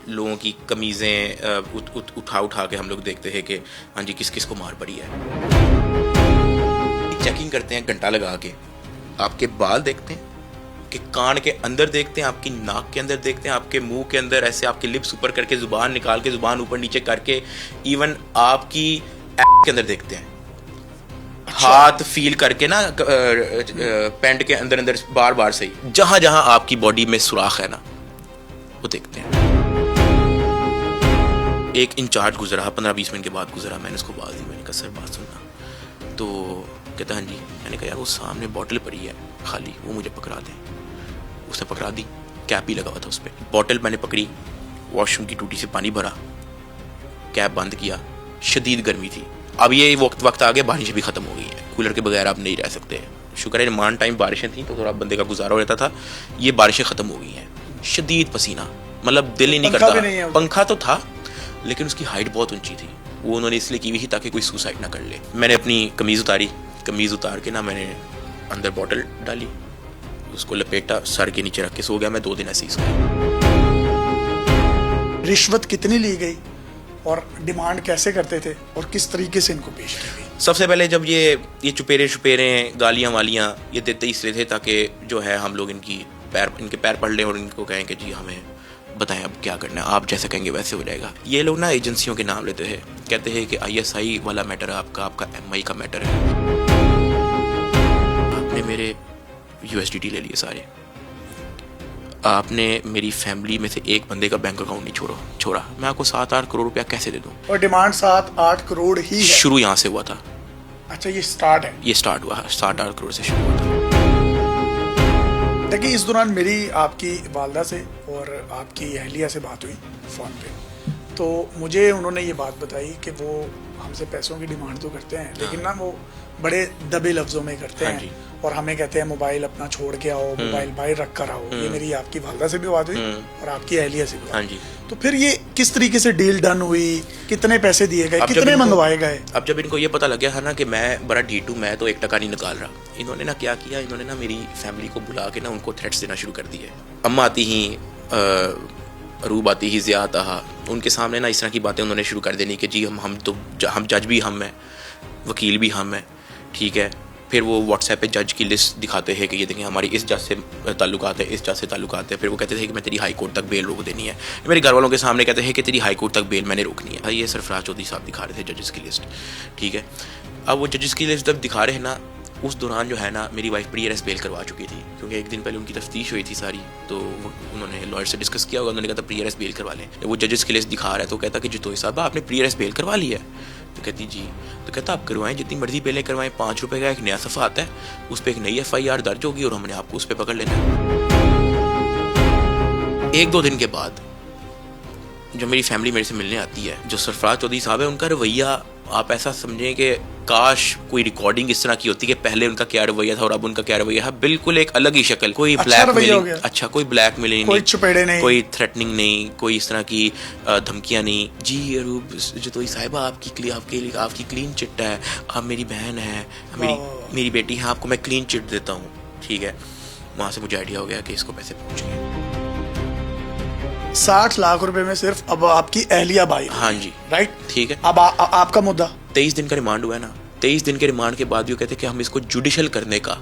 लोगों की कमीज़ें उठा के हम लोग देखते हैं कि हाँ जी किस किस को मार पड़ी है। चेकिंग करते हैं घंटा लगा के, आपके बाल देखते हैं कि कान के अंदर देखते हैं, आपकी नाक के अंदर देखते हैं, आपके मुंह के अंदर ऐसे आपके लिप्स ऊपर करके ज़ुबान निकाल के ज़ुबान ऊपर नीचे करके इवन आपकी के अंदर देखते हैं। हाथ फील करके ना पैंट के अंदर अंदर बार बार से ही जहां जहां आपकी बॉडी में सुराख है ना वो देखते हैं। एक इंचार्ज गुजरा 15-20 मिनट के बाद गुजरा, मैंने उसको बात दी, मैंने कहा सर बात सुनना। तो कहता हाँ जी। मैंने कहा यार वो सामने बॉटल पड़ी है खाली, वो मुझे पकड़ा दें। उसने पकड़ा दी, कैप ही लगा हुआ था उस पर। बॉटल मैंने पकड़ी, वॉशरूम की टूटी से पानी भरा, कैप बंद किया। शदीद गर्मी थी। अब ये वक्त आ गया, बारिशें भी ख़त्म हो गई हैं, कूलर के बगैर आप नहीं रह सकते। शुक्र है मान टाइम बारिशें थी तो थोड़ा बंदे का गुजारा हो जाता था। ये बारिशें ख़त्म हो गई हैं, शदीद पसीना, मतलब दिल ही नहीं करता। पंखा तो था लेकिन उसकी हाइट बहुत ऊंची थी, वो उन्होंने इसलिए की हुई थी ताकि कोई सुसाइड ना कर ले। मैंने अपनी कमीज़ उतारी, कमीज़ उतार के ना मैंने अंदर बॉटल डाली, उसको लपेटा, सर के नीचे रख के सो गया। मैं 2 दिन ऐसे ही सोया। रिश्वत कितनी ली गई और डिमांड कैसे करते थे और किस तरीके से इनको पेश की गई? सबसे पहले जब ये चुपेरे गालियाँ वालियाँ ये देते इसलिए थे ताकि जो है हम लोग इनके पैर पढ़ लें और इनको कहें कि जी हमें बताएं अब क्या करना है, आप जैसे कहेंगे वैसे हो जाएगा। ये लोग ना एजेंसियों के नाम लेते हैं, कहते हैं कि ISI वाला मैटर है आपका MI का मैटर है। आपने मेरे USDT ले लिए सारे, आपने मेरी फैमिली में से एक बंदे का बैंक अकाउंट नहीं छोड़ा। मैं आपको 7-8 करोड़ रुपया कैसे दे दूं? और डिमांड 7-8 करोड़ ही है। शुरू यहाँ से हुआ था। अच्छा ये स्टार्ट है? ये स्टार्ट हुआ 7-8 करोड़ से शुरू हुआ था। देखिए इस दौरान मेरी आपकी वालदा से और आपकी अहलिया से बात हुई फ़ोन पे, तो मुझे उन्होंने ये बात बताई कि वो हमसे पैसों की डिमांड तो करते हैं लेकिन ना वो बड़े दबे लफ्ज़ों में करते हैं और हमें कहते हैं मोबाइल अपना छोड़ के आओ, मोबाइल बाहर रख कर आओ। ये मेरी आपकी वालदा से भी बात हुई और आपकी अहलिया से भी बात हुई। तो फिर ये किस तरीके से डील डन हुई, कितने पैसे दिए गए, कितने मंगवाए गए? अब जब इनको ये पता लग गया है ना कि मैं बड़ा ढीठू, मैं तो 1 टका नहीं निकाल रहा, इन्होंने ना क्या किया, इन्होंने ना मेरी फैमिली को बुला के ना उनको थ्रेट्स देना शुरू कर दिए। अम्मा आती ही, अरूब आती ही, ज़िया आता, उनके सामने ना इस तरह की बातें उन्होंने शुरू कर देनी कि जी हम जज भी हम हैं, वकील भी हम हैं, ठीक है। फिर वो व्हाट्सएप पे जज की लिस्ट दिखाते हैं कि ये देखें हमारी इस जज से ताल्लुकात है, इस जज से ताल्लुकात है। फिर वो कहते थे कि मैं तेरी हाई कोर्ट तक बेल रोक देनी है। मेरे घर वालों के सामने कहते हैं कि तेरी हाई कोर्ट तक बेल मैंने रोकनी है। ये सरफराज चौधरी साहब दिखा रहे थे जजेस की लिस्ट, ठीक है। अब वो जजेस की लिस्ट जब दिखा रहे हैं ना, उस दौरान जो है ना मेरी वाइफ प्री अरेस्ट बेल करवा चुकी थी, क्योंकि 1 दिन पहले उनकी तफ्तीश हुई थी सारी, तो उन्होंने लॉयर से डिस्कस किया होगा, उन्होंने कहा था प्री अरेस्ट बेल करवा लें। वो जजेस की लिस्ट दिखा रहा है तो कहता कि जितोई साहब आपने प्री अरेस्ट बेल करवा ली है? तो कहती जी। तो कहता आप करवाएं, जितनी मर्जी बेलें करवाएं, 5 रुपये का एक नया सफ़ा आता है, उस पर एक नई FIR दर्ज होगी और हमने आपको उस पर पकड़ लेना है। 1-2 दिन के बाद जो मेरी फैमिली मेरे से मिलने आती है, जो सरफराज चौधरी साहब है, उनका रवैया आप ऐसा समझें कि काश कोई रिकॉर्डिंग इस तरह की होती कि पहले उनका क्या रवैया था और अब उनका क्या रवैया है। बिल्कुल एक अलग ही शक्ल, कोई ब्लैकमेलिंग, अच्छा कोई ब्लैकमेलिंग कोई चुपेड़े नहीं, कोई थ्रेटनिंग नहीं, कोई इस तरह की धमकियां नहीं। जी अरूब जितोई साहिबा आपकी क्लीन चिट है, आप मेरी बहन है, मेरी बेटी है, आपको मैं क्लीन चिट देता हूँ, ठीक है। वहाँ से मुझे आइडिया हो गया कि इसको पैसे पहुँच गए। 60 लाख रुपए में सिर्फ अब आपकी अहलिया भाई? हाँ जी, राइट, ठीक है। अब आपका मुद्दा 23 दिन का रिमांड हुआ है ना। 23 दिन के रिमांड के बाद ये कहते कि हम इसको जुडिशल करने का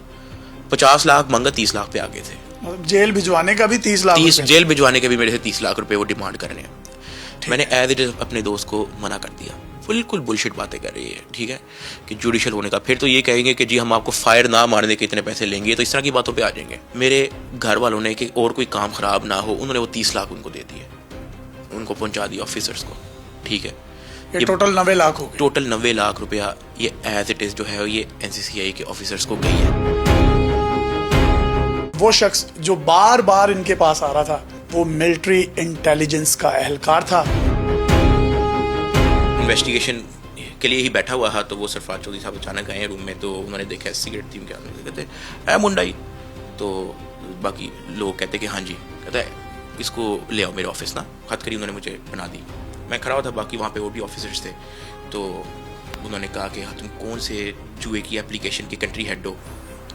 50 लाख मांगा, 30 लाख पे आ गए थे। जेल भिजवाने का भी 30 लाख? जेल भिजवाने के भी मेरे से 30 लाख रुपए वो डिमांड कर रहे हैं। मैंने एज इट इज अपने दोस्त को मना कर दिया, बिल्कुल बुलशिट बातें कर रही है, ठीक है, कि जुडिशल होने का। फिर तो ये कहेंगे कि जी हम आपको फायर ना मारने के इतने पैसे लेंगे, तो इस तरह की बातों पे आ जाएंगे। मेरे घर वालों ने कि और कोई काम खराब ना हो, उन्होंने वो 30 लाख उनको दे दिए, उनको पहुंचा दिया ऑफिसर्स को, ठीक है। ये टोटल 90 लाख हो गए। टोटल 90 लाख रुपया ये एज इट इज जो है ये NCCI के ऑफिसर्स को गई है। वो शख्स जो बार बार इनके पास आ रहा था वो मिलिट्री इंटेलिजेंस का एहलकार था। इन्वेस्टिगेशन के लिए ही बैठा हुआ था, तो वो सरफराज चौधरी साहब अचानक आए रूम में, तो उन्होंने देखा सिगरेट थी उनके हाथ में, कहते है मुंडाई। तो बाकी लोग कहते कि हाँ जी, कहता है इसको ले आओ मेरे ऑफिस ना। हद करी उन्होंने मुझे बना दी। मैं खड़ा हुआ था, बाकी वहाँ पे और भी ऑफिसर्स थे, तो उन्होंने कहा कि हाँ तुम कौन से जुए की एप्लीकेशन के कंट्री हेड हो?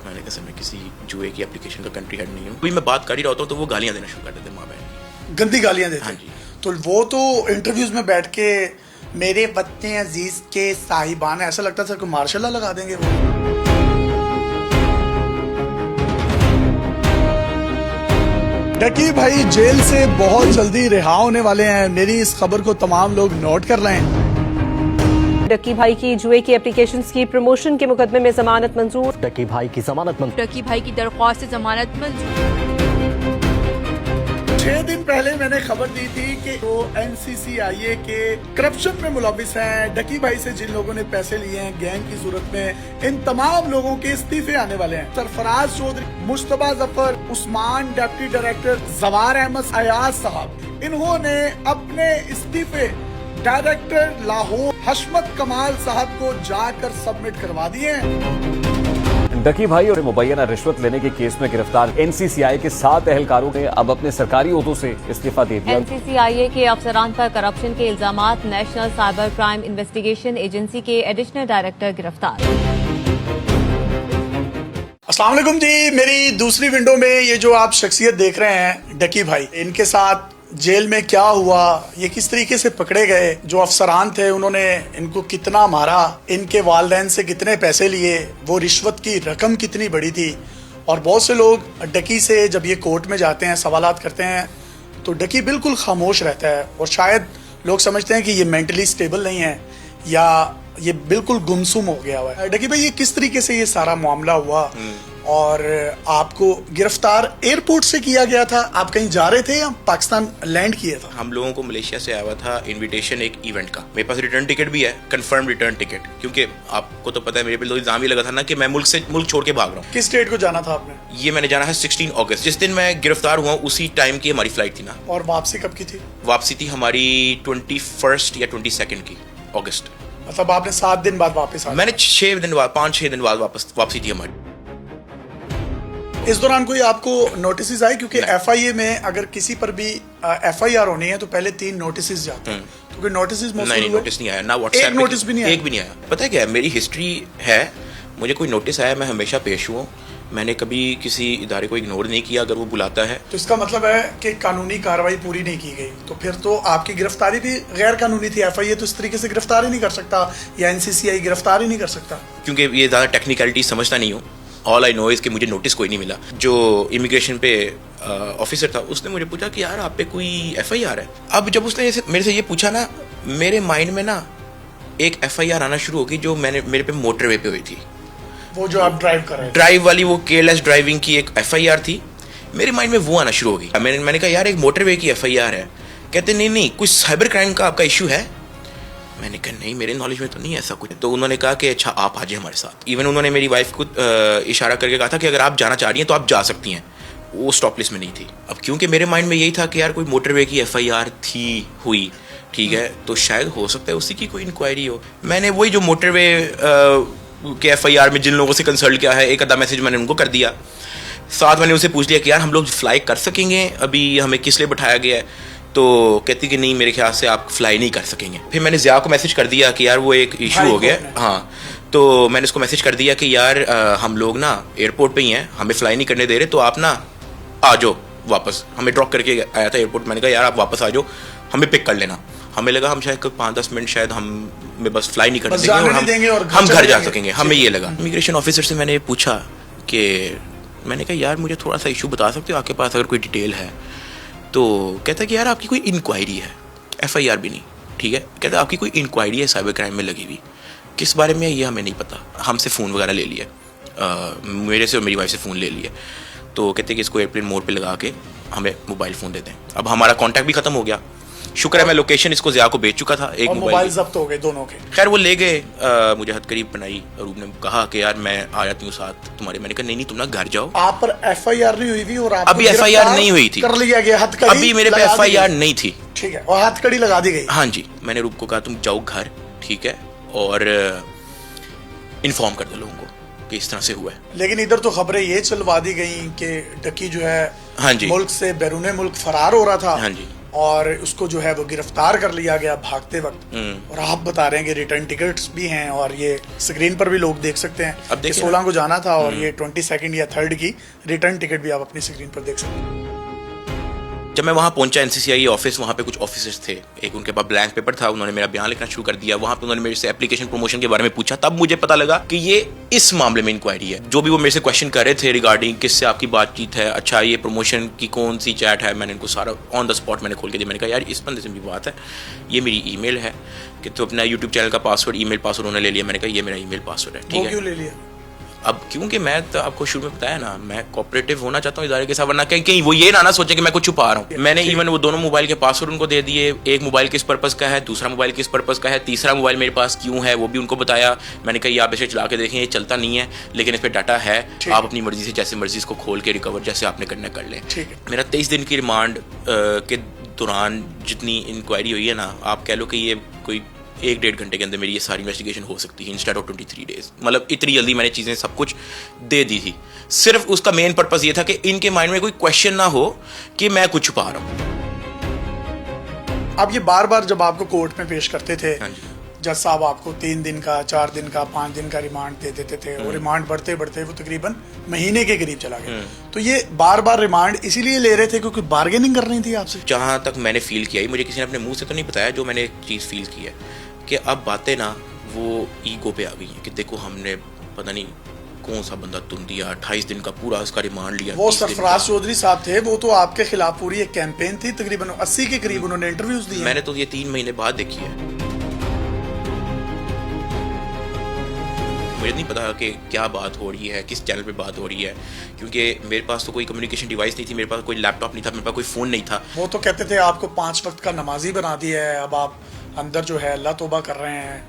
मैंने कहा सर मैं किसी जुए की एप्लीकेशन का कंट्री हेड नहीं हूँ। कोई मैं बात कर ही रहा होता हूँ तो वो गालियाँ देना शुरू कर देते, माँ बहन की गंदी गालियाँ देते। हाँ जी। तो वो तो इंटरव्यूज में बैठ के मेरे वतन अजीज के साहिबान, ऐसा लगता था कि मार्शल लॉ लगा देंगे वो। डकी भाई जेल से बहुत जल्दी रिहा होने वाले हैं। मेरी इस खबर को तमाम लोग नोट कर रहे हैं। डकी भाई की जुए की एप्लीकेशंस की प्रमोशन के मुकदमे में जमानत मंजूर। डकी भाई की जमानत मंजूर। डकी भाई की दरख्वास्त से जमानत मंजूर। 6 दिन पहले मैंने खबर दी थी कि वो NCCIA के करप्शन में मुलविस हैं। डकी भाई से जिन लोगों ने पैसे लिए हैं गैंग की सूरत में, इन तमाम लोगों के इस्तीफे आने वाले हैं। सरफराज चौधरी, मुश्तबा जफर, उस्मान, डिप्टी डायरेक्टर जवार अहमद अयाज साहब, इन्होंने अपने इस्तीफे डायरेक्टर लाहौर हशमत कमाल साहब को जाकर सबमिट करवा दिए हैं। डकी भाई और मुबैना रिश्वत लेने के केस में गिरफ्तार NCCI के 7 एहलकारों ने अब अपने सरकारी ओहदों से इस्तीफा दे दिया। NCCIA के अफसरान पर करप्शन के इल्जामात। National cyber crime investigation agency के एडिशनल डायरेक्टर गिरफ्तार। अस्सलाम वालेकुम जी। मेरी दूसरी विंडो में ये जो आप शख्सियत देख रहे हैं डकी भाई, इनके साथ जेल में क्या हुआ, ये किस तरीके से पकड़े गए, जो अफसरान थे उन्होंने इनको कितना मारा, इनके वालिदैन से कितने पैसे लिए, वो रिश्वत की रकम कितनी बड़ी थी। और बहुत से लोग डकी से जब ये कोर्ट में जाते हैं सवालात करते हैं तो डकी बिल्कुल खामोश रहता है और शायद लोग समझते हैं कि ये मेंटली स्टेबल नहीं है या ये बिल्कुल गुमसुम हो गया हुआ है। डकी भाई, ये किस तरीके से ये सारा मामला हुआ और आपको गिरफ्तार एयरपोर्ट से किया गया था? आप कहीं जा रहे थे या पाकिस्तान लैंड किया था? हम लोगों को मलेशिया से आया हुआ था इनविटेशन एक इवेंट का। मेरे पास रिटर्न टिकट भी है, कंफर्म रिटर्न टिकट, क्योंकि आपको तो पता है मेरे पे तो इल्जाम ही लगा था ना कि मैं मुल्क छोड़ के भाग रहा हूँ। किस स्टेट को जाना था आपने? ये मैंने जाना है 16 अगस्त, जिस दिन मैं गिरफ्तार हुआ उसी टाइम की हमारी फ्लाइट थी ना। और वापसी कब की थी? वापसी थी हमारी 21 या 22 की अगस्त। मतलब आपने 7 दिन बाद वापस आ? मैंने 6 दिन बाद 5-6 दिन बाद वापसी थी हमारी। इस दौरान कोई आपको नोटिस आए? क्योंकि FIA में अगर किसी पर भी FIR होनी है तो पहले 3 नोटिस जाते हैं। तो कोई नोटिस नहीं, नोटिस नहीं आया ना। व्हाट्सएप एक नोटिस भी नहीं आया? एक भी नहीं आया। पता है क्या है, मेरी हिस्ट्री है, मुझे कोई नोटिस आया मैं हमेशा पेश हुआ। मैंने कभी किसी इदारे को इग्नोर नहीं किया अगर वो बुलाता है। तो इसका मतलब है कि कानूनी कार्रवाई पूरी नहीं की गई, तो फिर तो आपकी गिरफ्तारी भी गैर कानूनी थी। FIA तो इस तरीके से गिरफ्तार ही नहीं कर सकता या NCCI गिरफ्तार ही नहीं कर सकता। क्योंकि ये ज़्यादा टेक्निकलिटी समझता नहीं हूँ। ऑल आई नो इज़ कि मुझे नोटिस कोई नहीं मिला। जो इमिग्रेशन पे ऑफिसर था उसने मुझे पूछा कि यार आप पे कोई FIR है। अब जब उसने मेरे से ये पूछा ना, मेरे माइंड में ना एक FIR आना शुरू हो गई जो मेरे पे मोटरवे पे हुई थी। वो जो आप ड्राइव कर रहे थे, ड्राइव वाली, वो केयरलेस ड्राइविंग की एक FIR थी। मेरे माइंड में वो आना शुरू हो गई। मैंने कहा यार एक मोटरवे की FIR है। कहते नहीं कुछ साइबर क्राइम का आपका इशू है। मैंने कहा नहीं, मेरे नॉलेज में तो नहीं ऐसा कुछ। तो उन्होंने कहा कि अच्छा आप आ जाइए हमारे साथ। इवन उन्होंने मेरी वाइफ को इशारा करके कहा था कि अगर आप जाना चाह रही हैं तो आप जा सकती हैं। वो स्टॉप लिस्ट में नहीं थी। अब क्योंकि मेरे माइंड में यही था कि यार कोई मोटरवे की FIR थी हुई, ठीक है, तो शायद हो सकता है उसी की कोई इंक्वायरी हो। मैंने वही जो मोटरवे के FIR में जिन लोगों से कंसल्ट किया है, एक आधा मैसेज मैंने उनको कर दिया। साथ मैंने उनसे पूछ लिया कि यार हम लोग फ्लाई कर सकेंगे, अभी हमें किस लिए बैठाया गया है? तो कहती कि नहीं, मेरे ख्याल से आप फ्लाई नहीं कर सकेंगे। फिर मैंने ज़िया को मैसेज कर दिया कि यार वो एक इशू हो गया। हाँ, तो मैंने उसको मैसेज कर दिया कि यार हम लोग ना एयरपोर्ट पे ही हैं, हमें फ्लाई नहीं करने दे रहे, तो आप ना आ जाओ वापस। हमें ड्रॉप करके आया था एयरपोर्ट। मैंने कहा यार आप वापस आ जाओ, हमें पिक कर लेना। हमें लगा हम शायद 5-10 मिनट शायद हमें बस फ्लाई नहीं करने देंगे और हम घर जा सकेंगे, हमें ये लगा। इमिग्रेशन ऑफिसर से मैंने पूछा कि मैंने कहा यार मुझे थोड़ा सा इशू बता सकते हो आपके पास अगर कोई डिटेल है? तो कहता है कि यार आपकी कोई इंक्वायरी है, FIR भी नहीं, ठीक है। कहता है आपकी कोई इंक्वायरी है साइबर क्राइम में लगी हुई, किस बारे में ये हमें नहीं पता। हमसे फ़ोन वगैरह ले लिया, मेरे से और मेरी वाइफ से फ़ोन ले लिया। तो कहते हैं कि इसको एयरप्लेन मोड पे लगा के हमें मोबाइल फ़ोन देते हैं। अब हमारा कॉन्टैक्ट भी ख़त्म हो गया। शुक्र है मैं लोकेशन इसको ज़िया को भेज चुका था। एक मोबाइल जब्त हो गए दोनों के। खैर वो ले गए, मुझे हथकड़ी बनाई और उन्होंने कहा कि यार मैं आ जाती हूँ साथ तुम्हारे। मैंने कहा नहीं तुम ना घर जाओ। आप पर FIR नहीं हुई थी और आप अभी FIR नहीं हुई थी, कर लिया गया, हथकड़ी अभी मेरे पे FIR नहीं थी, ठीक है, और हथकड़ी लगा दी गई। हाँ जी, मैंने रूप को कहा तुम जाओ घर, ठीक है, और इन्फॉर्म कर दो लोगों को कि इस तरह से हुआ है। लेकिन इधर तो खबरें ये चलवा दी गई कि डकी जो है हाँ जी मुल्क से बैरून मुल्क फरार हो रहा था। हाँ जी, और उसको जो है वो गिरफ्तार कर लिया गया भागते वक्त। और आप बता रहे हैं कि रिटर्न टिकट्स भी हैं और ये स्क्रीन पर भी लोग देख सकते हैं। अब कि 16 को जाना था और ये 22 या 3 की रिटर्न टिकट भी आप अपनी स्क्रीन पर देख सकते हैं। जब मैं वहाँ पहुंचा NCCI ऑफिस, वहाँ पे कुछ ऑफिसर्स थे, एक उनके पास ब्लैंक पेपर था, उन्होंने मेरा बयान लिखना शुरू कर दिया। वहाँ पे उन्होंने मेरे से एप्लीकेशन प्रमोशन के बारे में पूछा, तब मुझे पता लगा कि ये इस मामले में इंक्वायरी है। जो भी वो मेरे से क्वेश्चन कर रहे थे रिगार्डिंग किससे आपकी बातचीत है, अच्छा ये प्रमोशन की कौन सी चैट है, मैंने इनको सारा ऑन द स्पॉट मैंने खोल के दिया। मैंने कहा यार इस बंदे से भी बात है, ये मेरी ईमेल है कि तो अपना यूट्यूब चैनल का पासवर्ड, ईमेल पासवर्ड उन्होंने ले लिया। मैंने कहा ये मेरा ईमेल पासवर्ड है, ठीक है। क्यों ले लिया? अब क्योंकि मैं तो आपको शुरू में बताया ना, मैं कोऑपरेटिव होना चाहता हूँ इदारे के साथ, वरना कहीं वो ये ना सोचे कि मैं कुछ छुपा रहा हूँ। मैंने इवन वो दोनों मोबाइल के पासवर्ड उनको दे दिए, एक मोबाइल किस पर्पस का है, दूसरा मोबाइल किस पर्पस का है, तीसरा मोबाइल मेरे पास क्यों है वो भी उनको बताया। मैंने कहा ये आप इसे चला के देखें, ये चलता नहीं है लेकिन इस पर डाटा है, आप अपनी मर्जी से जैसे मर्जी इसको खोल के रिकवर जैसे आपने करना कर लें। मेरा 23 दिन की रिमांड के दौरान जितनी इंक्वायरी हुई है ना, आप कह लो कि ये कोई 1-1.5 घंटे के अंदर मेरी ये सारी इन्वेस्टिगेशन हो सकती है इंस्टेड ऑफ 23 डेज। मतलब इतनी जल्दी मैंने चीज़ें सब कुछ दे दी थी। सिर्फ उसका मेन पर्पस ये था कि इनके माइंड में कोई क्वेश्चन ना हो कि मैं कुछ छुपा रहा हूँ। अब ये बार बार जब आपको कोर्ट में पेश करते थे, हाँ जी, जज साहब आपको 3 दिन का, 4 दिन का, 5 दिन का रिमांड दे देते थे, और रिमांड बढ़ते बढ़ते वो तकरीबन महीने के करीब चला गया। तो ये बार बार रिमांड इसीलिए ले रहे थे क्योंकि बार्गेनिंग करनी थी आपसे? जहाँ तक मैंने फील किया, मुझे किसी ने अपने मुंह से तो नहीं बताया, जो मैंने एक चीज़ फील की है कि अब बातें ना वो ईगो पे आ गई हैं कि देखो हमने पता नहीं कौन सा बंदा तुम दिया, 28 दिन का पूरा उसका रिमांड लिया। वो सरफराज चौधरी साहब थे, वो तो आपके खिलाफ पूरी एक कैंपेन थी, तकरीबन 80 के करीब उन्होंने इंटरव्यूज दिए। मैंने तो ये 3 महीने बाद देखी है। मुझे नहीं पता कि क्या बात हो रही है, किस चैनल पे बात हो रही है, क्योंकि मेरे पास तो कोई कम्युनिकेशन डिवाइस नहीं थी, मेरे पास कोई लैपटॉप नहीं था, मेरे पास कोई फ़ोन नहीं था। वो तो कहते थे आपको 5 वक्त का नमाजी बना दिया है, अब आप अंदर जो है अल्लाह तौबा कर रहे हैं।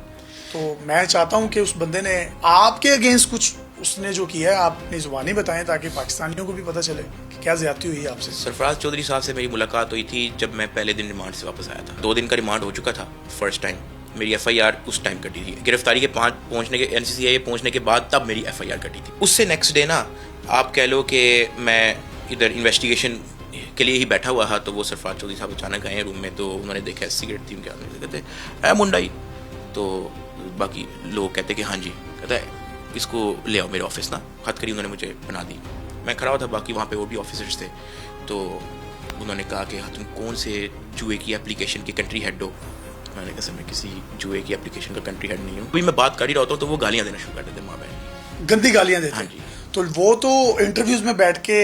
तो मैं चाहता हूं कि उस बंदे ने आपके अगेंस्ट कुछ उसने जो किया है आप अपनी जुबानी बताएं ताकि पाकिस्तानियों को भी पता चले कि क्या ज्यादती हुई है आपसे। सरफराज चौधरी साहब से मेरी मुलाकात हुई थी जब मैं पहले दिन रिमांड से वापस आया था। 2 दिन का रिमांड हो चुका था फर्स्ट टाइम। मेरी FIR उस टाइम कटी थी, गिरफ्तारी के पहुंचने के NCCI पहुंचने के बाद तब मेरी FIR कटी थी। उससे नेक्स्ट डे ना आप कह लो कि मैं इधर इन्वेस्टिगेशन के लिए ही बैठा हुआ था, तो वो सरफराज चौधरी साहब अचानक आए रूम में, तो उन्होंने देखा सिगरेट थी उनके हाथ में, कहते है मुंडाई, तो बाकी लोग कहते कि हाँ जी, कहता है इसको ले आओ मेरे ऑफिस ना, हाथ करी उन्होंने मुझे बना दी। मैं खड़ा हुआ था, बाकी वहाँ पे और भी ऑफिसर्स थे, तो उन्होंने कहा कि हाँ तुम कौन से जुए की एप्लीकेशन के कंट्री हेड हो। मैंने कहा सर मैं किसी जुए की एप्लीकेशन का कंट्री हेड नहीं हूँ। अभी मैं बात कर ही रहा होता हूँ तो वो गालियाँ देना शुरू कर देते माँ बहन, गंदी गालियाँ देते। हाँ जी। तो वो तो इंटरव्यूज में बैठ के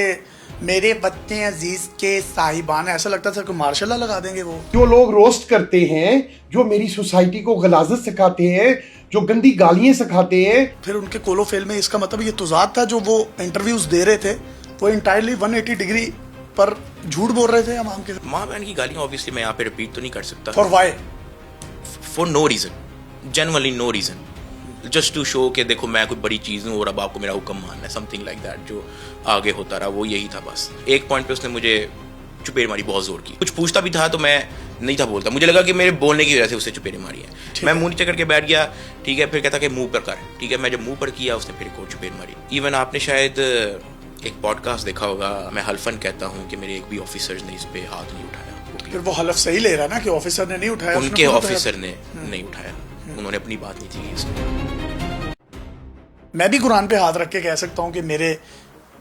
मेरे बच्चे अजीज के साहिबान, ऐसा लगता था कि मार्शल लगा देंगे। वो जो लोग रोस्ट करते हैं, जो मेरी सोसाइटी को गलाजत सिखाते हैं, जो गंदी गालियां सिखाते हैं, फिर उनके कोलो फेल में इसका मतलब ये तुजाद था जो वो इंटरव्यूज दे रहे थे, वो इंटायरली 180 डिग्री पर झूठ बोल रहे थे आवाम के। माँ बहन की गालियाँ ऑब्वियसली मैं यहाँ पे रिपीट तो नहीं कर सकता। For why? For no reason, genuinely no reason, just to show कि देखो मैं कोई बड़ी चीज़ हूँ और अब आपको मेरा हुक्म मानना है, समथिंग लाइक दैट। जो आगे होता रहा वो यही था बस। एक पॉइंट पे उसने मुझे चुपेर मारी, बहुत जोर की। कुछ पूछता भी था तो मैं नहीं था बोलता, मुझे लगा कि मेरे बोलने की वजह से उससे चुपेरे मारी है। मैं मुंह नीचे करके बैठ गया, ठीक है, फिर कहता कि मुंह पर कर, ठीक है। मैं जब मुंह पर किया उसने फिर एक और चुपेर मारी। इवन आपने शायद एक पॉडकास्ट देखा होगा, मैं हल्फन कहता हूँ कि मेरे एक भी ऑफिसर ने इस पे हाथ नहीं उठाया। फिर वो हलफ सही ले रहा ना कि ऑफिसर ने नहीं उठाया, उनके ऑफिसर ने नहीं उठाया, उन्होंने अपनी बात नहीं थी इसमें। मैं भी कुरान पे हाथ रख के कह सकता हूँ कि मेरे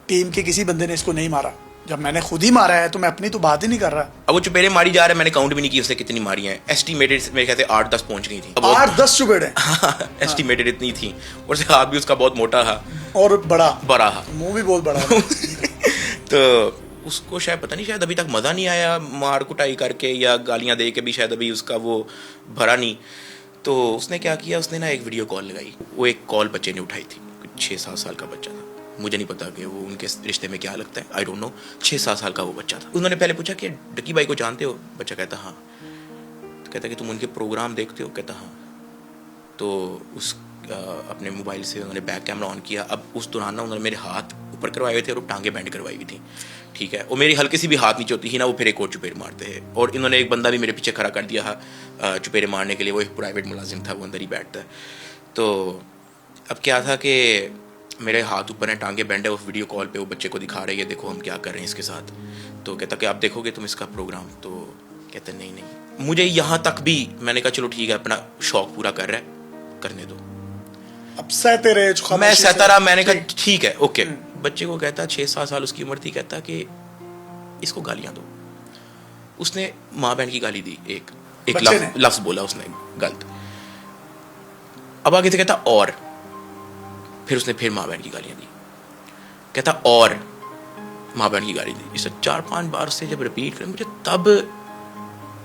टीम के किसी बंदे ने इसको नहीं मारा। जब मैंने खुद ही मारा है तो मैं अपनी तो बात ही नहीं कर रहा। अब वो चुपेरे मारी जा रहा है, मैंने काउंट भी नहीं की उसने कितनी मारी हैं। एस्टिमेटेड मेरे ख्याल से 8-10 पहुंच गई थी। 8-10 चुपेड़े? एस्टिमेटेड इतनी थी, और से हाथ भी उसका बहुत मोटा था और बड़ा था, मुंह भी बहुत बड़ा तो उसको शायद पता नहीं, शायद अभी तक मज़ा नहीं आया मार कुटाई करके या गालियाँ दे के भी, शायद अभी उसका वो भरा नहीं। तो उसने क्या किया, उसने ना एक वीडियो कॉल लगाई। वो एक कॉल बच्चे ने उठाई थी, 6-7 साल का बच्चा था। मुझे नहीं पता कि वो उनके रिश्ते में क्या लगता है, आई डोंट नो। 6-7 साल का वो बच्चा था। उन्होंने पहले पूछा कि डकी भाई को जानते हो? बच्चा कहता हाँ। तो कहता कि तुम उनके प्रोग्राम देखते हो? कहता हाँ। तो उस अपने मोबाइल से उन्होंने बैक कैमरा ऑन किया। अब उस दौरान ना उन्होंने मेरे हाथ ऊपर करवाए हुए थे और टांगे बैंड करवाई हुई थी, ठीक है। और मेरी हल्की सी भी हाथ नीचे होती ही ना, वो फिर एक और चुपेर मारते हैं। और इन्होंने एक बंदा भी मेरे पीछे खड़ा कर दिया था चुपेरे मारने के लिए, वो एक प्राइवेट मुलाजिम था, वो अंदर ही बैठता है। तो अब क्या था कि मेरे हाथ ऊपर है, टांगे बैंड है, उस वीडियो कॉल पे वो बच्चे को दिखा रही है, देखो हम क्या कर रहे हैं इसके साथ। तो कहता कि आप देखोगे तुम इसका प्रोग्राम? तो कहते नहीं। मुझे यहाँ तक भी मैंने कहा चलो ठीक है, अपना शौक पूरा कर रहा है, करने दो। अब सहते रहे, मैं सहता रहा। मैंने कहा ठीक है, ओके। बच्चे को कहता 6-7 साल उसकी उम्र थी, कहता कि इसको गालियाँ दो। उसने माँ बहन की गाली दी, एक बच्चे ने? लफ्ज बोला उसने गलत। अब आगे से कहता और, फिर उसने फिर माँ बहन की गालियां दी, कहता और माँ बहन की गाली दी। इसे 4-5 बार से जब रिपीट कर, मुझे तब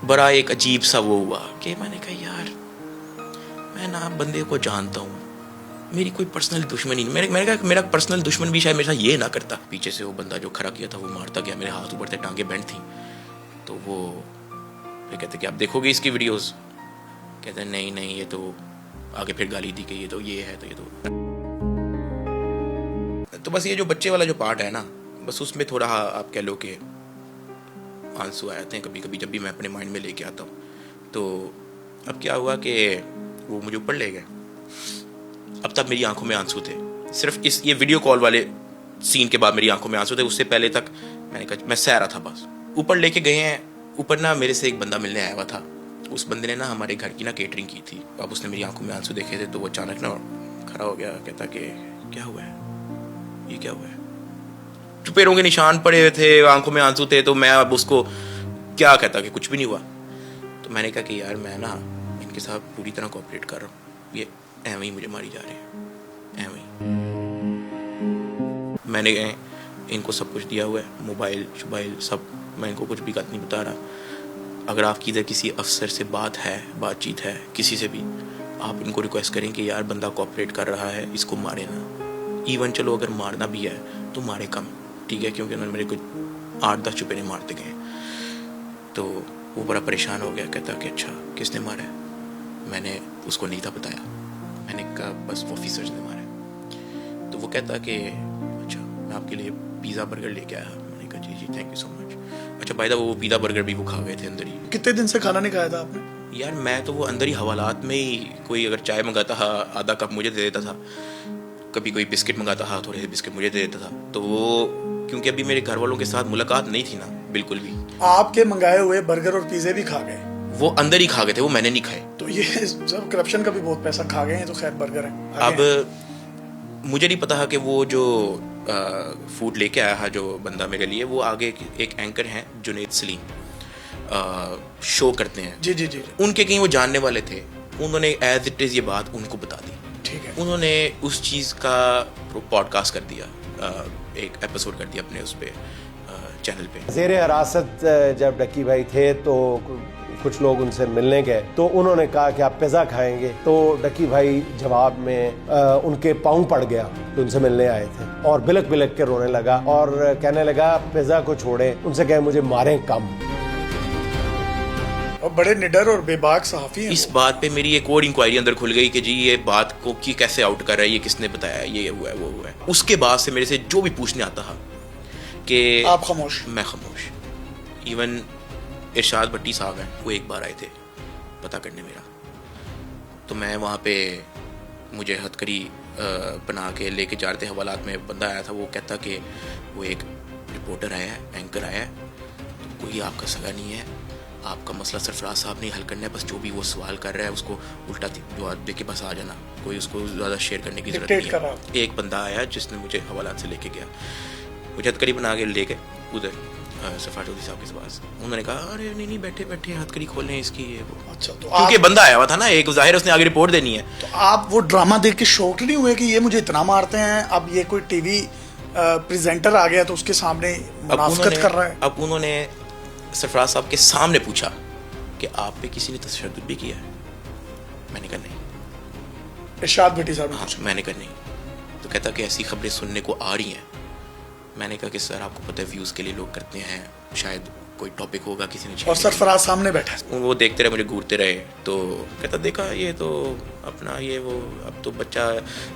बड़ा एक अजीब सा वो हुआ कि मैंने कहा यार मैं ना बंदे को जानता हूँ, मेरी कोई पर्सनल दुश्मनी नहीं। मैंने कहा मेरा पर्सनल दुश्मन भी शायद मेरे साथ ये ना करता। पीछे से वो बंदा जो खड़ा किया था वो मारता गया, मेरे हाथ ऊपर थे, टांगे बेंड थी। तो वो फिर कहते कि आप देखोगे इसकी वीडियोस? कहते नहीं नहीं, ये तो आगे फिर गाली दी कि ये तो ये है, तो ये तो बस ये जो बच्चे वाला जो पार्ट है ना, बस उसमें थोड़ा आप कह लो कि आंसू आ जाते हैं कभी कभी जब भी मैं अपने माइंड में लेके आता हूँ। तो अब क्या हुआ कि वो मुझे ऊपर ले गए। अब तक मेरी आंखों में आंसू थे, सिर्फ इस ये वीडियो कॉल वाले सीन के बाद मेरी आंखों में आंसू थे। उससे पहले तक मैंने कहा मैं सह रहा था बस। ऊपर लेके गए हैं, ऊपर ना मेरे से एक बंदा मिलने आया हुआ था। उस बंदे ने ना हमारे घर की ना केटरिंग की थी। अब उसने मेरी आंखों में आंसू देखे थे तो वो अचानक ना खड़ा हो गया, कहता कि क्या हुआ है, ये क्या हुआ है? पैरों के निशान पड़े हुए थे, आंखों में आंसू थे। तो मैं अब उसको क्या कहता कि कुछ भी नहीं हुआ। तो मैंने कहा कि यार मैं ना इनके साथ पूरी तरह कोऑपरेट कर रहा हूँ, ये ऐਵੇਂ ही मुझे मारी जा रही है, ऐਵੇਂ ही। मैंने इनको सब कुछ दिया हुआ है, मोबाइल शोबाइल सब, मैं इनको कुछ भी गलत नहीं बता रहा। अगर आपकी इधर किसी अफसर से बातचीत है किसी से भी, आप इनको रिक्वेस्ट करें कि यार बंदा कोऑपरेट कर रहा है, इसको मारे ना। इवन चलो अगर मारना भी है तो मारे कम, ठीक है, क्योंकि उन्होंने मेरे को 8-10 चुपेरे मारते गए। तो वो बड़ा परेशान हो गया, कहता कि अच्छा किसने मारा है? मैंने उसको नहीं था बताया, मैंने कहा बस ऑफिसर्स ने मारा है। तो वो कहता कि अच्छा मैं आपके लिए पिज़्ज़ा बर्गर लेके आया। मैंने कहा जी थैंक यू सो मच। अच्छा भाई वो पिज़्ज़ा बर्गर भी वो खा गए थे अंदर ही। कितने दिन से खाना नहीं खाया था आपने? यार मैं तो वो अंदर ही हवालात में ही, कोई अगर चाय मंगाता था आधा कप मुझे दे देता था, कभी कोई बिस्किट मंगाता था थोड़े से बिस्किट मुझे दे देता था। तो वो क्योंकि अभी मेरे घर वालों के साथ मुलाकात नहीं थी ना बिल्कुल भी। आपके मंगाए हुए बर्गर और पिज़्ज़े भी खा गए? वो अंदर ही खा गए थे, वो मैंने नहीं खाए। तो ये सब करप्शन का भी बहुत पैसा खा गए हैं। तो खैर बर्गर है। अब मुझे नहीं पता कि वो जो फूड लेके आया है जो बंदा मेरे लिए, वो आगे एक एंकर हैं जुनेद सलीम, शो करते हैं जी जी जी, उनके कहीं वो जानने वाले थे। उन्होंने एज इट इज़ ये बात उनको बता दी, ठीक है। उन्होंने उस चीज़ का पॉडकास्ट कर दिया, एक एपिसोड कर दिया अपने उस पे चैनल पे। ज़ेरे हिरासत जब डक्की भाई थे तो कुछ लोग उनसे मिलने गए तो उन्होंने कहा कि आप पिज़्ज़ा खाएंगे, तो डक्की भाई जवाब में उनके पाँव पड़ गया तो उनसे मिलने आए थे और बिलक बिलक के रोने लगा और कहने लगा पिज़्ज़ा को छोड़े, उनसे कहे मुझे मारें कम। और बड़े निडर और बेबाक सहाफ़ी हैं। इस बात पे मेरी एक और इंक्वायरी अंदर खुल गई कि जी ये बात को कि कैसे आउट कर रहा है, ये किसने बताया, ये हुआ है वो हुआ है। उसके बाद से मेरे से जो भी पूछने आता था कि आप खामोश, मैं खामोश। इवन इरशाद भट्टी साहब हैं, वो एक बार आए थे पता करने मेरा, तो मैं वहाँ पे मुझे हथकड़ी बना के लेके जा रहे थे हवालात में। बंदा आया था, वो कहता कि वो एक रिपोर्टर आया है, एंकर आया है, तो कोई आपका सगा नहीं है, आपका मसला सरफराज साहब ने हल करना है, बस जो भी वो सवाल कर रहा है उसको उल्टा जवाब दे के बस आ जाना, कोई उसको ज़्यादा शेयर करने की ज़रूरत नहीं है। एक बंदा आया जिसने मुझे हवालात से लेके गया, मुझे हथकड़ी बना के लेके उधर सफार चौधरी साहब के पास। उन्होंने कहा अरे नहीं बैठे बैठे हथकड़ी खोलें इसकी ये वो। अच्छा, तो क्योंकि बंदा आया हुआ था ना, एक जाहिर उसने आगे रिपोर्ट देनी है। तो आप वो ड्रामा देख के शॉक नहीं हुए कि ये मुझे इतना मारते हैं, अब ये कोई टीवी प्रेजेंटर आ गया तो उसके सामने मुनाफिकत कर रहा है? अब उन्होंने सरफराज साहब के सामने पूछा कि आप पे किसी ने तशद्दुद भी किया है? मैंने कहा नहीं। इरशाद भट्टी साहब? हाँ, मैंने कहा नहीं। तो कहता कि ऐसी खबरें सुनने को आ रही हैं। मैंने कहा कि सर आपको पता है व्यूज़ के लिए लोग करते हैं, शायद कोई टॉपिक होगा किसी ने। और सरफराज सामने बैठा, वो देखते रहे, मुझे घूरते रहे। तो कहता देखा ये तो अपना ये वो, अब तो बच्चा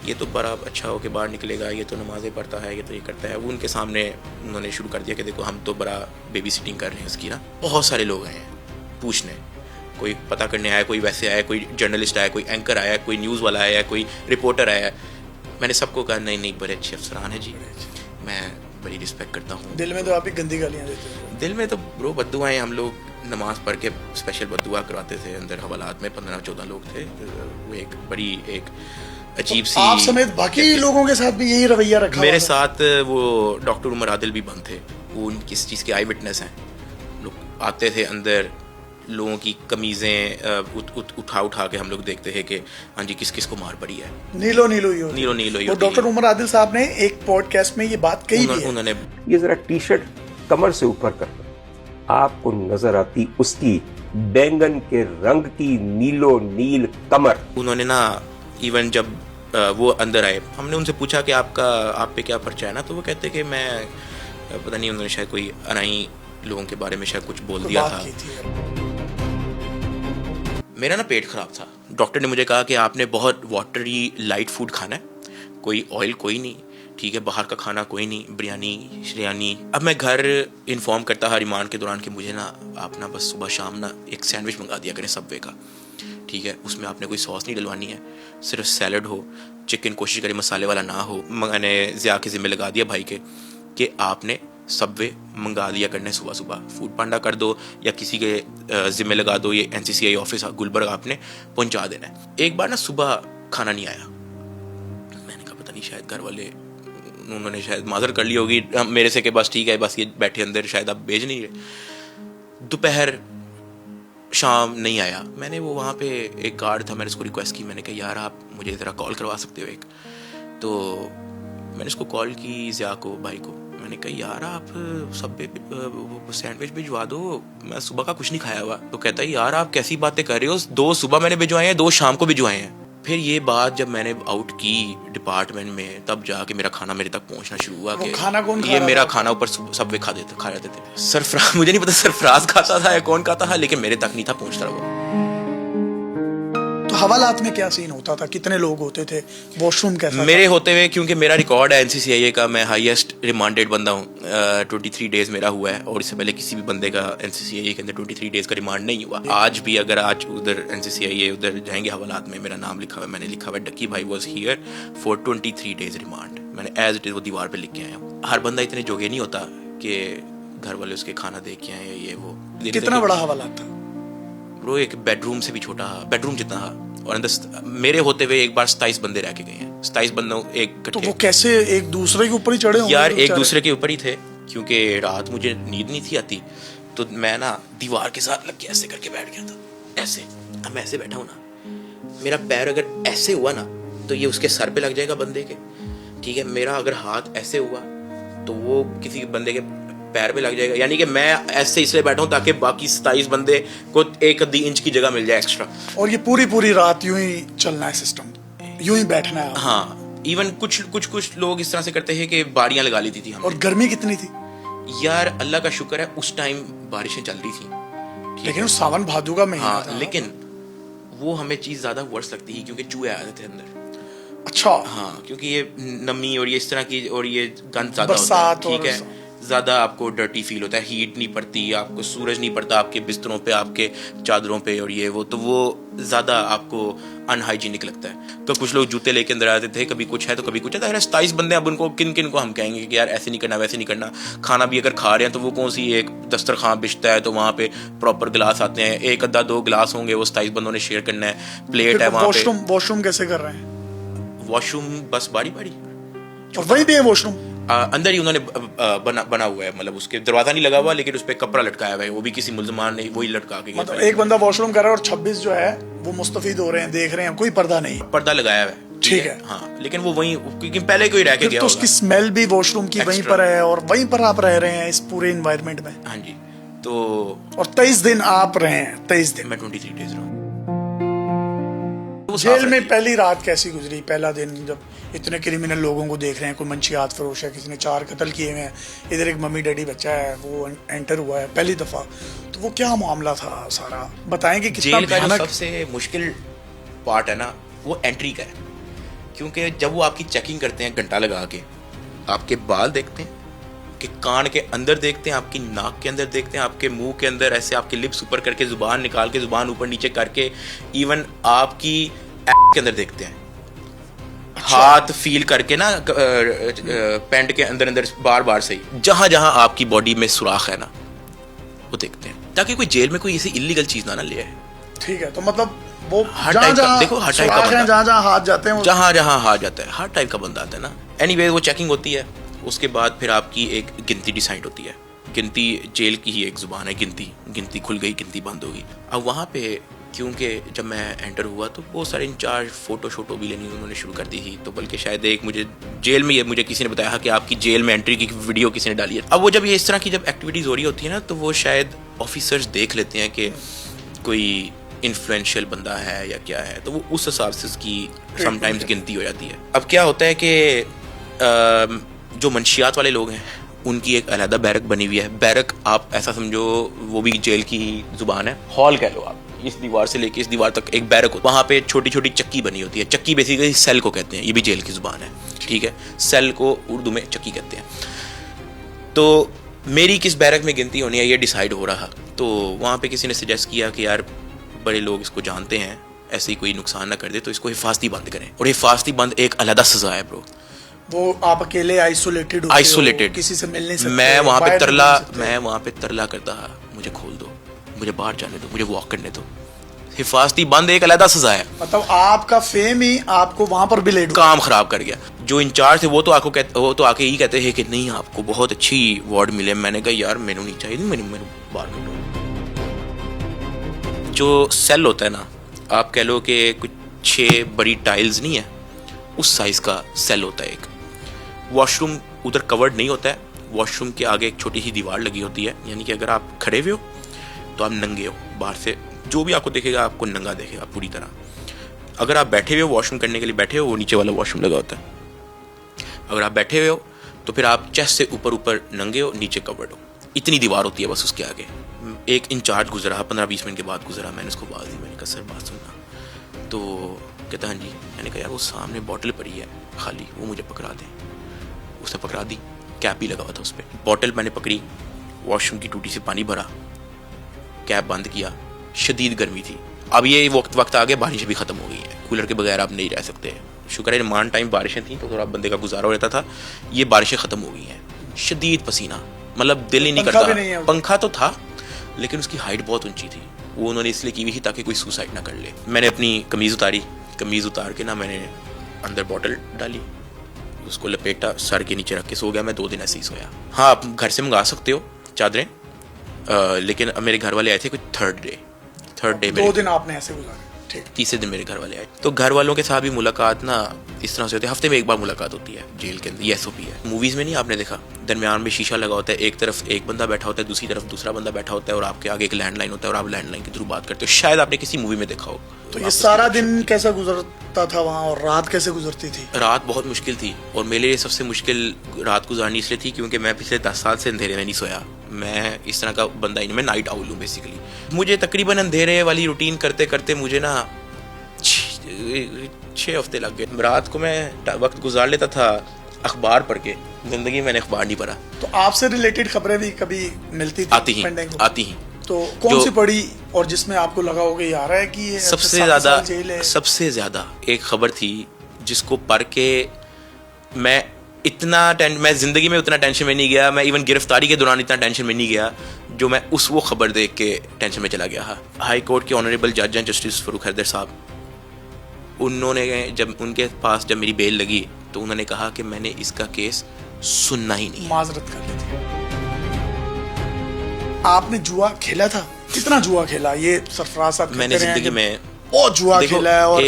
ये तो बड़ा अच्छा हो के बाहर निकलेगा, ये तो नमाज़ें पढ़ता है, ये तो ये करता है। वो उनके सामने उन्होंने शुरू कर दिया कि देखो हम तो बड़ा बेबी सिटिंग कर रहे हैं इसकी ना। बहुत सारे लोग आए हैं पूछने, कोई पता करने आया, कोई वैसे आया, कोई जर्नलिस्ट आया, कोई एंकर आया, कोई न्यूज़ वाला आया, कोई रिपोर्टर आया। मैंने सबको कहा नहीं बड़े अच्छे अफसरान हैं जी, मैं बड़ी रिस्पेक्ट करता हूँ। दिल में तो आप ही गंदी गालियाँ देते हो? दिल में तो ब्रो बद्दुआएं, हम लोग नमाज पढ़ के स्पेशल बद्दुआ करवाते थे अंदर हवालात में। 15-14 लोग थे, वो एक बड़ी एक अजीब सी। आप समेत बाकी लोगों के साथ भी यही रवैया रखा? मेरे साथ वो डॉक्टर उमर आदिल भी बंद थे, वो किस चीज़ के आई विटनेस हैं, लोग आते थे अंदर, लोगों की कमीज़ें उठा के हम लोग देखते हैं कि हाँ जी किस किस को मार पड़ी है। नीलो नीलो ही होती नीलो नीलो ही वो होती डॉक्टर है। उमर आदिल साहब ने एक पॉडकास्ट में ये बात कही भी है। उन्होंने ये जरा टी शर्ट कमर से ऊपर कर दो, आपको नजर आती उसकी बैंगन के रंग की नीलो नील कमर। उन्होंने ना इवन जब वो अंदर आए, हमने उनसे पूछा कि आप पे क्या पर्चा है ना, तो वो कहते कि मैं पता नहीं, उन्होंने शायद कोई अनाई लोगों के बारे में शायद कुछ बोल दिया बात था। की थी। मेरा ना पेट ख़राब था। डॉक्टर ने मुझे कहा कि आपने बहुत वाटरी लाइट फूड खाना है, कोई ऑयल कोई नहीं, ठीक है, बाहर का खाना कोई नहीं, बिरयानी श्रियानी। अब मैं घर इन्फॉर्म करता था रिमांड के दौरान कि मुझे ना आप ना बस सुबह शाम ना एक सैंडविच मंगा दिया करें सबवे का, ठीक है, उसमें आपने कोई सॉस नहीं डलवानी है, सिर्फ सैलड हो, चिकन कोशिश करें मसाले वाला ना हो। मैंने ज़िया के ज़िम्मे लगा दिया भाई के कि आपने सबवे मंगा दिया करने सुबह सुबह, फूड पांडा कर दो या किसी के ज़िम्मे लगा दो, ये NCCI ऑफिस गुलबर्ग आपने पहुंचा देना है। एक बार ना सुबह खाना नहीं आया, मैंने कहा पता नहीं शायद घर वाले उन्होंने शायद माजर कर ली होगी मेरे से कि बस ठीक है, बस ये बैठे अंदर, शायद आप भेज नहीं रहे। दोपहर शाम नहीं आया, मैंने वो वहाँ पे एक गार्ड था, मैंने उसको रिक्वेस्ट की, मैंने कहा यार आप मुझे ज़रा कॉल करवा सकते हो एक, तो मैंने उसको कॉल की ज़िया को, भाई को, मैंने कहा यार आप सब पे सैंडविच भिजवा दो, मैं सुबह का कुछ नहीं खाया हुआ। तो कहता है यार आप कैसी बातें कर रहे हो, 2 सुबह मैंने भिजवाए हैं, 2 शाम को भिजवाए हैं। फिर ये बात जब मैंने आउट की डिपार्टमेंट में, तब जाके मेरा खाना मेरे तक पहुंचना शुरू हुआ कि खाना कौन खा ये रहा मेरा था? खाना ऊपर सबवे खा जाते थे। सरफराज, मुझे नहीं पता सरफराज खाता था या कौन खाता था, लेकिन मेरे तक नहीं था पहुंचता वो। तो हवालात में क्या सीन होता था, कितने लोग होते थे, वॉशरूम कैसा मेरे होते हुए, क्योंकि मेरा रिकॉर्ड है NCCI का, मैं हाईएस्ट रिमांडेड बंदा हूँ, 23 डेज मेरा हुआ है, और इससे पहले किसी भी बंदे का NCCI के अंदर 23 डेज का रिमांड नहीं हुआ। आज भी अगर आज उधर NCCI उधर जाएंगे हवालात में, मेरा नाम लिखा हुआ है, मैंने लिखा हुआ है डक्की भाई was here for 23 days remand, मैंने एज इट इज वो दीवार पे लिख के आया हूँ। हर बंदा इतने जोगे नहीं होता कि घर वाले उसके खाना देख के आए, ये वो। कितना बड़ा हवालात था? ब्रो एक बेडरूम से भी छोटा, बेडरूम जितना था, और अंदर मेरे होते हुए एक बार 27 बंदे रह के गए हैं, 27 बंदों एक तो वो कैसे एक दूसरे के ऊपर ही चढ़े होंगे यार, एक बेचारे? दूसरे के ऊपर ही थे, क्योंकि रात मुझे नींद नहीं थी आती, तो मैं ना दीवार के साथ लग के ऐसे करके बैठ गया था, ऐसे। अब मैं ऐसे बैठा हूँ ना, मेरा पैर अगर ऐसे हुआ ना तो ये उसके सर पे लग जाएगा बंदे के, ठीक है, मेरा अगर हाथ ऐसे हुआ तो वो किसी बंदे के पैर पे लग जाएगा, यानी कि मैं ऐसे इसलिए बैठा हूँ ताकि बाकी 27 बंदे को 1-2 इंच की जगह मिल जाए एक्स्ट्रा। और ये पूरी रात यूं ही चलना है सिस्टम, यूं ही बैठना है। हाँ, इवन कुछ लोग इस तरह से करते हैं कि बारियां लगा लेती थी हमने। और गर्मी कितनी थी? यार अल्लाह का शुक्र है उस टाइम बारिशें चल रही थी, लेकिन वो सावन भादो का महीना हाँ, था। लेकिन वो हमें चीज़ ज़्यादा वर्स लगती है क्योंकि चूहे आ जाते थे अंदर। अच्छा, हाँ, क्योंकि ये नमी और ये इस तरह की और ये गंद ज़्यादा होता है, बरसात और ठीक है, ज़्यादा आपको डर्टी फील होता है, हीट नहीं पड़ती, आपको सूरज नहीं पड़ता आपके बिस्तरों पे, आपके चादरों पे, और ये वो, तो वो ज़्यादा आपको अनहाइजीनिक लगता है। तो कुछ लोग जूते लेके अंदर आते थे, कभी कुछ है तो कभी कुछ है। 27 बंदे, अब उनको किन किन को हम कहेंगे कि यार ऐसे नहीं करना वैसे नहीं करना। खाना भी अगर खा रहे हैं तो वो कौन सी एक दस्तरखान बिछता है तो वहाँ पे प्रॉपर गिलास आते हैं, 1-2 गिलास होंगे, वो 27 बंदों ने शेयर करना है, प्लेट है वहाँ पे। वॉशरूम कैसे कर रहे हैं? वॉशरूम बस बारी और वहीं पे है वॉशरूम? अंदर ही उन्होंने बना हुआ है, मतलब उसके दरवाजा नहीं लगा हुआ, लेकिन उस पर कपड़ा लटकाया हुआ है, वो भी किसी मुल्जमान ने वही लटका के। मतलब एक बंदा वॉशरूम कर रहा है और 26 जो है वो मुस्तफीद हो रहे हैं, देख रहे हैं, कोई पर्दा नहीं, पर्दा लगाया हुआ है, ठीक है, हाँ, लेकिन वो वहीं, क्योंकि पहले कोई रह के गया तो उसकी स्मेल भी वॉशरूम की वहीं पर है, और वहीं पर आप रह रहे हैं इस पूरे इन्वायरमेंट में। हाँ जी, तो और 23 दिन आप रहे हैं? 23 दिन? मैं 23 डेज रहा हूँ। जेल में पहली रात कैसी गुजरी, पहला दिन जब इतने क्रिमिनल लोगों को देख रहे हैं, कोई मंशियात फरोश है, किसी ने 4 कत्ल किए हुए हैं, इधर एक मम्मी डैडी बच्चा है वो एंटर हुआ है पहली दफ़ा, तो वो क्या मामला था सारा बताएंगे? कितना जेल का जो भयानक? सबसे मुश्किल पार्ट है ना, वो एंट्री का है, क्योंकि जब वो आपकी चेकिंग करते हैं घंटा लगा के, आपके बाल देखते हैं, कि कान के अंदर देखते हैं, आपकी नाक के अंदर देखते हैं, आपके मुंह के अंदर ऐसे आपके लिप्स ऊपर करके, जुबान निकाल के, जुबान ऊपर नीचे करके, इवन आपकी के अंदर देखते हैं, हाथ फील करके ना, पैंट के अंदर बार से ही जहां जहां आपकी बॉडी में सुराख है ना, वो देखते हैं, ताकि कोई जेल में कोई ऐसी इलीगल चीज ना ले आए। ठीक है, तो मतलब वो हर टाइप का, देखो हर टाइप का बंदा, जहाँ हाथ जाते हैं, जहां हाथ जाता है, हर टाइप का बंदा आता है ना। एनीवे वो चेकिंग होती है, उसके बाद फिर आपकी एक गिनती डिसाइड होती है गिनती जेल की ही एक ज़ुबान है, गिनती खुल गई, गिनती बंद होगी। अब वहाँ पे क्योंकि जब मैं एंटर हुआ तो बहुत सारे इंचार्ज फ़ोटो भी लेनी उन्होंने शुरू कर दी थी। तो बल्कि शायद एक मुझे जेल में मुझे किसी ने बताया कि आपकी जेल में एंट्री की वीडियो किसी ने डाली है। अब वो जब ये इस तरह की जब एक्टिविटीज़ हो रही होती है ना, तो वो शायद ऑफिसर्स देख लेते हैं कि कोई इन्फ्लुएंशियल बंदा है या क्या है, तो वो उस हिसाब से उसकी समटाइम्स गिनती हो जाती है। अब क्या होता है कि जो मंशियात वाले लोग हैं उनकी एक अलहदा बैरक बनी हुई है। बैरक आप ऐसा समझो, वो भी जेल की ज़ुबान है, हॉल कह लो आप। इस दीवार से लेके इस दीवार तक एक बैरक होता है, वहाँ पे छोटी छोटी चक्की बनी होती है। चक्की बेसिकली सेल को कहते हैं, ये भी जेल की ज़ुबान है, ठीक है। सेल को उर्दू में चक्की कहते हैं। तो मेरी किस बैरक में गिनती होनी है ये डिसाइड हो रहा। तो वहाँ पे किसी ने सजेस्ट किया कि यार बड़े लोग इसको जानते हैं, ऐसे ही कोई नुकसान ना कर दे, तो इसको हिफाजती बंद करें। और हिफाजती बंद एक अलहदा सज़ा है ब्रो। वो आप अकेले आइसोलेटेड किसी से मिल नहीं सकते। मैं वहाँ पे तरला करता, मुझे खोल दो, मुझे बाहर जाने दो, मुझे वॉक करने दो। हिफाजती बंद एक अलहदा सजा है। मतलब आपका फेम ही आपको वहां पर भी लेट काम खराब कर गया। जो इंचार्ज थे वो तो आके ही कहते हैं कि नहीं आपको बहुत अच्छी वार्ड मिले। मैंने कहा यार मैंने नहीं चाहिए, मैंने बाहर कर दो। जो सेल होता है ना, आप कह लो कि कुछ 6 बड़ी टाइल्स नहीं है, उस साइज का सेल होता है एक। वॉशरूम उधर कवर्ड नहीं होता है, वॉशरूम के आगे एक छोटी सी दीवार लगी होती है, यानी कि अगर आप खड़े हुए हो तो आप नंगे हो, बाहर से जो भी आपको देखेगा आपको नंगा देखेगा पूरी तरह। अगर आप बैठे हुए हो, वॉशरूम करने के लिए बैठे हो, वो नीचे वाला वॉशरूम लगा होता है। अगर आप बैठे हुए हो तो फिर आप चेस्ट से ऊपर नंगे हो, नीचे कवर्ड हो, इतनी दीवार होती है बस उसके आगे। एक इंचार्ज गुजरा, 15-20 मिनट के बाद गुजरा, मैंने उसको आवाज़ दी, मैंने कहा सर बात सुनना। तो कहता हाँ जी। मैंने कहा यार वो सामने बॉटल पड़ी है खाली, वो मुझे पकड़ा दें। उसने पकड़ा दी, कैप ही लगा हुआ था उस पर। बॉटल मैंने पकड़ी, वॉशरूम की टूटी से पानी भरा, कैप बंद किया। शदीद गर्मी थी। अब ये वक्त आ गया, बारिश भी ख़त्म हो गई है, कूलर के बगैर आप नहीं रह सकते। शुक्र है मान टाइम बारिशें थी तो थोड़ा बंदे का गुजारा हो रहता था। ये बारिशें ख़त्म हो गई हैं, शदीद पसीना, मतलब दिल ही नहीं करता। पंखा तो था लेकिन उसकी हाइट बहुत ऊंची थी, वो उन्होंने इसलिए की हुई थी ताकि कोई सुसाइड ना कर ले। मैंने अपनी कमीज़ उतार के ना मैंने अंदर बॉटल डाली, उसको लपेटा, सर के नीचे रख के सो गया। मैं 2 दिन ऐसे ही सोया। हाँ, आप घर से मंगा सकते हो चादरें, लेकिन अब मेरे घर वाले आए थे कुछ थर्ड डे 2 दिन आपने ऐसे गुजारे, ठीक। तीसरे दिन मेरे घर वाले आए। तो घर वालों के साथ भी मुलाकात ना इस तरह से होती है, हफ्ते में 1 बार मुलाकात होती है जेल के अंदर। ये SOP है। मूवीज़ में नहीं आपने देखा, दरमियान में शीशा लगा होता है, एक तरफ एक बंदा बैठा होता है, दूसरी तरफ दूसरा बंदा बैठा होता है, और आपके आगे एक लैंडलाइन होता है और आप लैंडलाइन के थ्रू बात करते हो। शायद आपने किसी मूवी में देखा हो। तो ये सारा दिन कैसा गुजरता था वहाँ, और रात कैसे गुजरती थी? रात बहुत मुश्किल थी, और मेरे लिए सबसे मुश्किल रात गुजारनी इसलिए थी क्योंकि मैं पिछले 10 साल से अंधेरे में नहीं सोया। मैं इस तरह का बंदा ही नहीं, मैं नाइट आउल हूँ बेसिकली। मुझे तकरीबन अंधेरे वाली रूटीन करते करते मुझे ना 6 हफ्ते लग गए। रात को मैं वक्त गुजार लेता था अखबार पढ़ के, जिंदगी मैंने अखबार नहीं पढ़ा। तो आपसे रिलेटेड खबरें भी कभी मिलती थी? आती ही। तो कौन सी पढ़ी और जिसमें आपको लगा होगा यार है कि ये सबसे ज़्यादा एक खबर थी जिसको पढ़ के मैं जिंदगी में उतना टेंशन में नहीं गया। मैं इवन गिरफ्तारी के दौरान इतना टेंशन में नहीं गया जो मैं वो खबर देख के टेंशन में चला गया। हाई कोर्ट के ऑनरेबल जज हैं जस्टिस फरूक हैदर साहब, उन्होंने उनके पास जब मेरी बेल लगी तो उन्होंने कहा कि मैंने इसका केस सुनना ही नहीं। माजरत कर ली थी। आपने जुआ खेला था? कितना जुआ खेला ये सरफराज साहब? मैंने जिंदगी में बहुत जुआ खेला है, और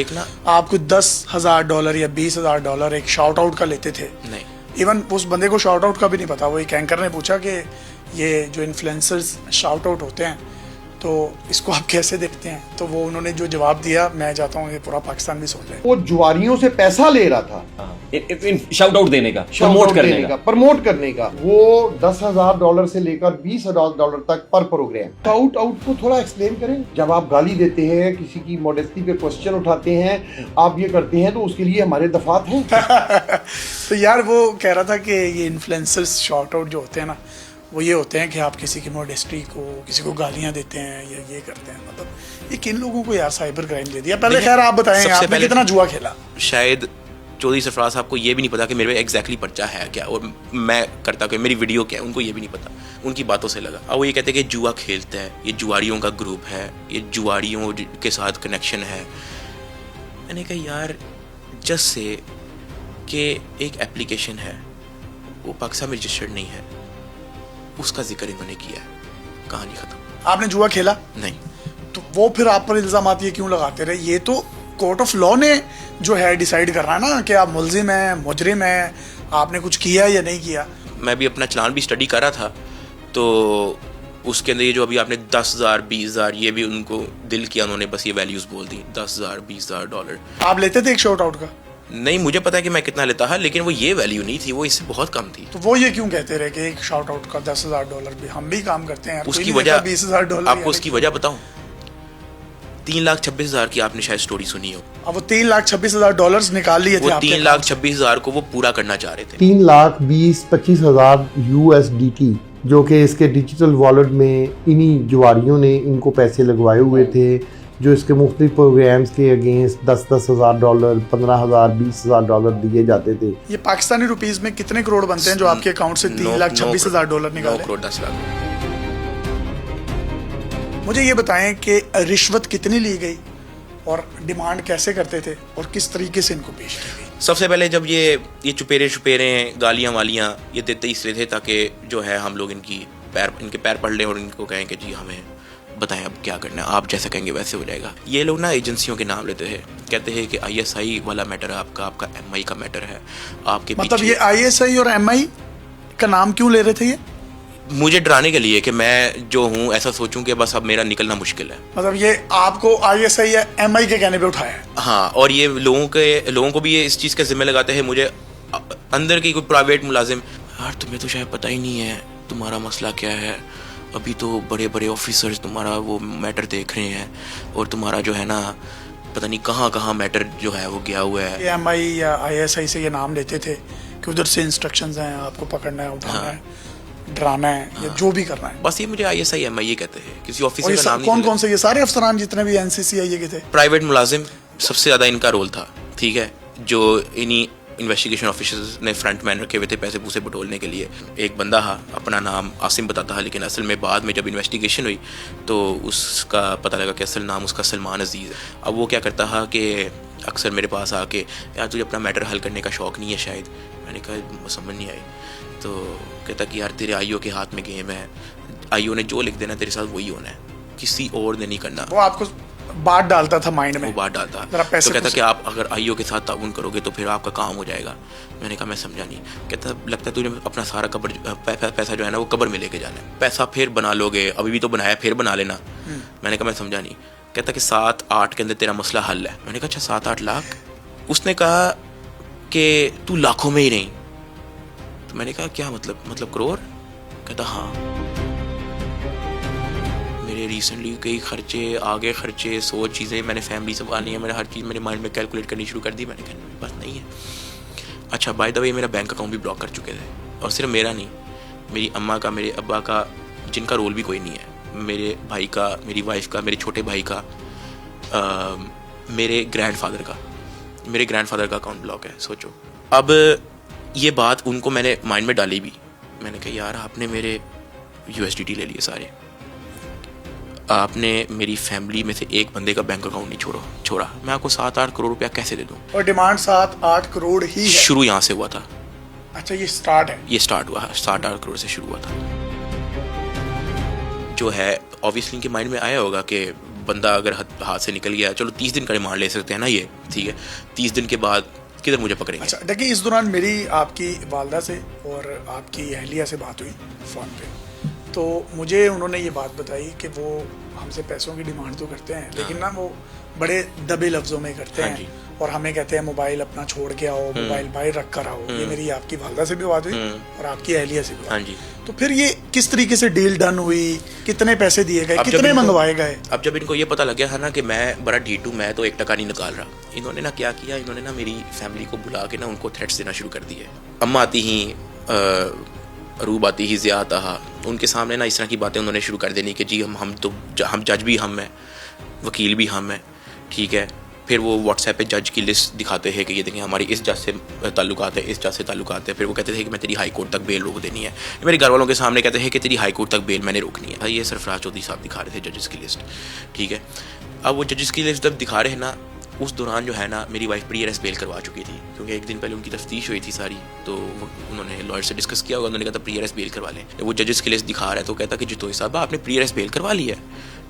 आपको $10,000 या $20,000 एक शाउट आउट का लेते थे। नहीं, इवन उस बंदे को शाउट आउट का भी नहीं पता। वो एक एंकर ने पूछा कि ये जो इन्फ्लुएंसर्स शाउट आउट होते हैं तो इसको आप कैसे देखते हैं, तो वो उन्होंने जो जवाब दिया, मैं चाहता हूँ ये पूरा पाकिस्तान भी सुन ले। वो जुआरियों से पैसा ले रहा था शाउट आउट देने का, प्रमोट करने का। वो $10,000 से लेकर $20,000 तक पर प्रोग्राम। शाउट आउट को थोड़ा एक्सप्लेन करें। जब आप गाली देते हैं, किसी की मॉडेस्टी पे क्वेश्चन उठाते हैं, आप ये करते हैं, तो उसके लिए हमारे दफात हैं। तो यार वो कह रहा था कि ये इन्फ्लुएंसर्स शाउट आउट जो होते हैं ना, वो ये होते हैं कि आप किसी की मॉडेस्टी को, किसी को गालियां देते हैं या ये करते हैं। मतलब ये किन लोगों को यार साइबर क्राइम दे दिया? पहले खैर आप बताएं, आपने कितना जुआ खेला? शायद चौधरी सरफराज साहब को ये भी नहीं पता कि मेरे पे एग्जैक्टली पर्चा है क्या और मैं करता क्या, मेरी वीडियो क्या है, उनको ये भी नहीं पता। उनकी बातों से लगा। अब वो ये कहते हैं कि जुआ खेलता है, ये जुआरियों का ग्रुप है, ये जुआरियों के साथ कनेक्शन है। मैंने कहा यार जस्ट से कि एक एप्लीकेशन है, वो पाकिस्तान में रजिस्टर्ड नहीं है, उसका जिक्र इन्होंने किया है, कहानी खत्म। आपने जुआ खेला? नहीं। तो वो फिर आप पर इल्जाम ये क्यों लगाते रहे? ये तो कोर्ट ऑफ लॉ ने जो है डिसाइड करना है ना कि आप मुलजिम हैं, मुजरिम हैं, आपने कुछ किया या नहीं किया। मैं भी अपना चलान भी स्टडी कर रहा था, तो उसके अंदर ये जो अभी आपने 10,000 20,000 ये भी उनको दिल किया उन्होंने, बस ये वैल्यूज बोल दी, 10,000 20,000 डॉलर। आप लेते थे एक शॉर्ट आउट का? नहीं, मुझे पता है कि मैं कितना लेता था, लेकिन वो ये वैल्यू नहीं थी, वो इससे बहुत कम थी। तो वो ये क्यों कहते रहे कि एक शॉर्ट आउट का 10,000 डॉलर भी, हम भी काम करते हैं, उसकी वजह 20,000 डॉलर। आपको उसकी वजह बताऊं, 3,26,000 की आपने शायद स्टोरी सुनी हो। अब वो 3,26,000 डॉलर्स निकाल लिए थे, वो 3,26,000 को वो पूरा करना चाह रहे थे। 3,20,25,000 USDT जो कि इसके डिजिटल वॉलेट में इन्हीं जुआरियों ने इनको पैसे लगवाए हुए थे, जो इसके मुख्तलिफ प्रोग्राम्स के अगेंस्ट 10,000 डॉलर 15,000 20,000 डॉलर दिए जाते थे। ये पाकिस्तानी रुपीस में कितने करोड़ बनते हैं जो आपके अकाउंट से 3,26,000 डॉलर निकाले? 9 करोड़ 10 लाख। मुझे ये बताएं कि रिश्वत कितनी ली गई और डिमांड कैसे करते थे और किस तरीके से इनको पेश की गई? सबसे पहले जब ये चुपेरे गालियां वालियां ये देते इसलिए थे ताकि जो है हम लोग इनके पैर पढ़ लें और इनको कहें कि जी हमें बताएं अब क्या करना है, आप जैसा कहेंगे वैसे हो जाएगा। ये लोग ना एजेंसियों के नाम लेते हैं, कहते हैं कि ISI वाला मैटर है आपका MI का मैटर है आपके। मतलब ये ISI और MI का नाम क्यों ले रहे थे? ये मुझे डराने के लिए कि मैं जो हूँ ऐसा सोचूं कि बस अब मेरा निकलना मुश्किल है। मतलब ये आपको ISI या MI के कहने पे उठाया है? हाँ, और ये लोगों को भी ये इस चीज़ के जिम्मे लगाते हैं। मुझे अंदर की कोई प्राइवेट मुलाजिम, यार तुम्हें तो शायद पता ही नहीं है तुम्हारा मसला क्या है, अभी तो बड़े बड़े ऑफिसर्स तुम्हारा वो मैटर देख रहे हैं और तुम्हारा जो है ना पता नहीं कहाँ कहाँ मैटर जो है वो गया हुआ है। MI या ISI से ये नाम लेते थे कि उधर से इंस्ट्रक्शंस हैं, आपको पकड़ना है, उठाना है, डराना है या जो भी करना है। बस ये मुझे ISI MI ये कहते हैं, किसी ऑफिसर का नाम कौन कौन से? ये सारे अफसरान जितने भी NCCI के थे? प्राइवेट मुलाजिम सबसे ज़्यादा इनका रोल था, ठीक है, जो इन्हीं इन्वेस्टिगेशन ऑफिसर्स ने फ्रंट मैन रखे हुए थे पैसे पूसे बटोरने के लिए। एक बंदा था, अपना नाम आसिम बताता था, लेकिन असल में बाद में जब इन्वेस्टिगेशन हुई तो उसका पता लगा कि असल नाम उसका सलमान अजीज़ है। अब वो क्या करता था कि अक्सर मेरे पास आके, यार तुझे अपना मैटर हल करने का शौक़ नहीं है शायद? मैंने कहा समझ नहीं आई। तो कहता कि यार तेरे IO के हाथ में गेम है, IO ने जो लिख देना तेरे साथ वही होना है, किसी और ने नहीं करना। वो आपको बात डालता था माइंड में? वो बात डालता तो कहता कि आप अगर IO के साथ ताउन करोगे तो फिर आपका काम हो जाएगा। मैंने कहा मैं समझा नहीं। कहता लगता है तुझे अपना सारा पैसा जो है ना वो कब्र में लेके जाना है, पैसा फिर बना लोगे, अभी भी तो बनाया फिर बना लेना। मैंने कहा मैं समझा नहीं। कहता कि 7-8 के अंदर तेरा मसला हल है। मैंने कहा अच्छा 7-8 लाख? उसने कहा कि तू लाखों में ही नहीं। तो मैंने कहा क्या मतलब करोड़? कहता हाँ, मेरे रिसेंटली कई खर्चे आगे खर्चे 100 चीज़ें मैंने फैमिली संभालनी है, मैंने हर चीज़ मेरे माइंड में कैलकुलेट करनी शुरू कर दी। मैंने कहा बस नहीं है। अच्छा बाय द वे मेरा बैंक अकाउंट भी ब्लॉक कर चुके थे, और सिर्फ मेरा नहीं, मेरी अम्मा का, मेरे अब्बा का, जिनका रोल भी कोई नहीं है, मेरे भाई का, मेरी वाइफ का, मेरे छोटे भाई का, मेरे ग्रैंडफादर का अकाउंट ब्लॉक है। सोचो। अब ये बात उनको मैंने माइंड में डाली भी। मैंने कहा यार आपने मेरे USDT ले लिए सारे, आपने मेरी फैमिली में से एक बंदे का बैंक अकाउंट नहीं छोड़ा, मैं आपको 7-8 करोड़ रुपया कैसे दे दूं? और डिमांड 7-8 करोड़ ही है? शुरू यहाँ से हुआ था। अच्छा ये स्टार्ट है? ये स्टार्ट हुआ 7-8 करोड़ से शुरू हुआ था। जो है ऑब्वियसली इनके माइंड में आया होगा कि बंदा अगर हाथ से निकल गया, चलो 30 दिन का रिमांड ले सकते हैं ना ये, ठीक है, 30 दिन के बाद किधर मुझे पकड़ेंगे। अच्छा देखिए, इस दौरान मेरी आपकी वालदा से और आपकी अहलिया से बात हुई फ़ोन पे, तो मुझे उन्होंने ये बात बताई कि वो हमसे पैसों की डिमांड तो करते हैं, लेकिन ना वो बड़े दबे लफ्ज़ों में करते हैं और हमें कहते हैं मोबाइल अपना छोड़ के आओ, मोबाइल बाहर रख कर आओ। ये मेरी आपकी वालदा से भी बात हुई और आपकी अहलिया से भी बात हुई। तो फिर ये किस तरीके से डील डन हुई, कितने पैसे दिए गए, कितने मंगवाए गए? अब जब इनको ये पता लग गया है ना कि मैं बड़ा ढीठू, मैं तो 1 टका नहीं निकाल रहा, इन्होंने ना क्या किया, इन्होंने ना मेरी फैमिली को बुला के ना उनको थ्रेट्स देना शुरू कर दिए। अम्मा आती ही, अरूब आती ही, ज़िया आता, उनके सामने ना इस तरह की बातें उन्होंने शुरू कर देनी कि जी हम जज भी हम हैं, वकील भी हम हैं, ठीक है। फिर वो व्हाट्सएप पे जज की लिस्ट दिखाते हैं कि ये देखें हमारी इस जज से ताल्लुकात है, इस जज से ताल्लुकात है। फिर वो कहते थे कि मैं तेरी हाई कोर्ट तक बेल रोक देनी है। मेरे घर वालों के सामने कहते हैं कि तेरी हाई कोर्ट तक बेल मैंने रोकनी है। ये सरफराज चौधरी साहब दिखा रहे थे जजेस की लिस्ट, ठीक है। अब वो जजेस की लिस्ट जब दिखा रहे हैं ना, उस दौरान जो है ना मेरी वाइफ प्री अरेस्ट बेल करवा चुकी थी, क्योंकि एक दिन पहले उनकी तफ्तीश हुई थी सारी, तो उन्होंने लॉयर से डिस्कस किया होगा, उन्होंने कहा था प्री अरेस्ट बेल करवा लें। वो जजेस के लिस्ट दिखा रहा है तो कहता कि जितोई साहब आपने प्री अरेस्ट बेल करवा ली है?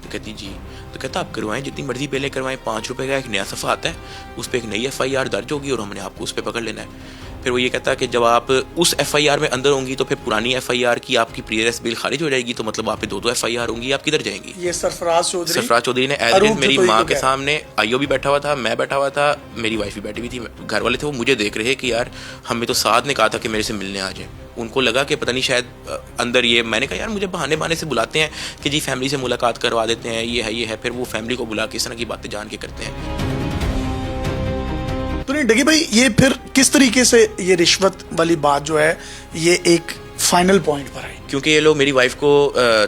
तो कहती जी। तो कहता आप करवाएं, जितनी मर्जी बेलें करवाएं, 5 रुपये का एक नया सफ़ा आता है, उस पर एक नई FIR दर्ज होगी और हमने आपको उस पर पकड़ लेना है। फिर वो ये कहता है कि जब आप उस FIR में अंदर होंगी तो फिर पुरानी FIR की आपकी प्री अरेस्ट बिल खारिज हो जाएगी, तो मतलब आप पे 2 FIR होंगी, आप किधर जाएंगी? ये सरफराज चौधरी ने एज इट इज मेरी माँ के सामने, आईओ भी बैठा हुआ था, मैं बैठा हुआ था, मेरी वाइफ भी बैठी हुई थी, घर वाले थे वो मुझे देख रहे कि यार हमें तो साथ ने कहा था कि मेरे से मिलने आ जाए। उनको लगा कि पता नहीं शायद अंदर ये, मैंने कहा यार मुझे बहाने से बुलाते हैं कि जी फैमिली से मुलाकात करवा देते हैं, ये है, फिर वो फैमिली को बुला के इस तरह की बातें जान के करते हैं। तो नहीं डगी भाई, ये फिर किस तरीके से ये रिश्वत वाली बात जो है ये एक फाइनल पॉइंट पर आई? क्योंकि ये लोग मेरी वाइफ को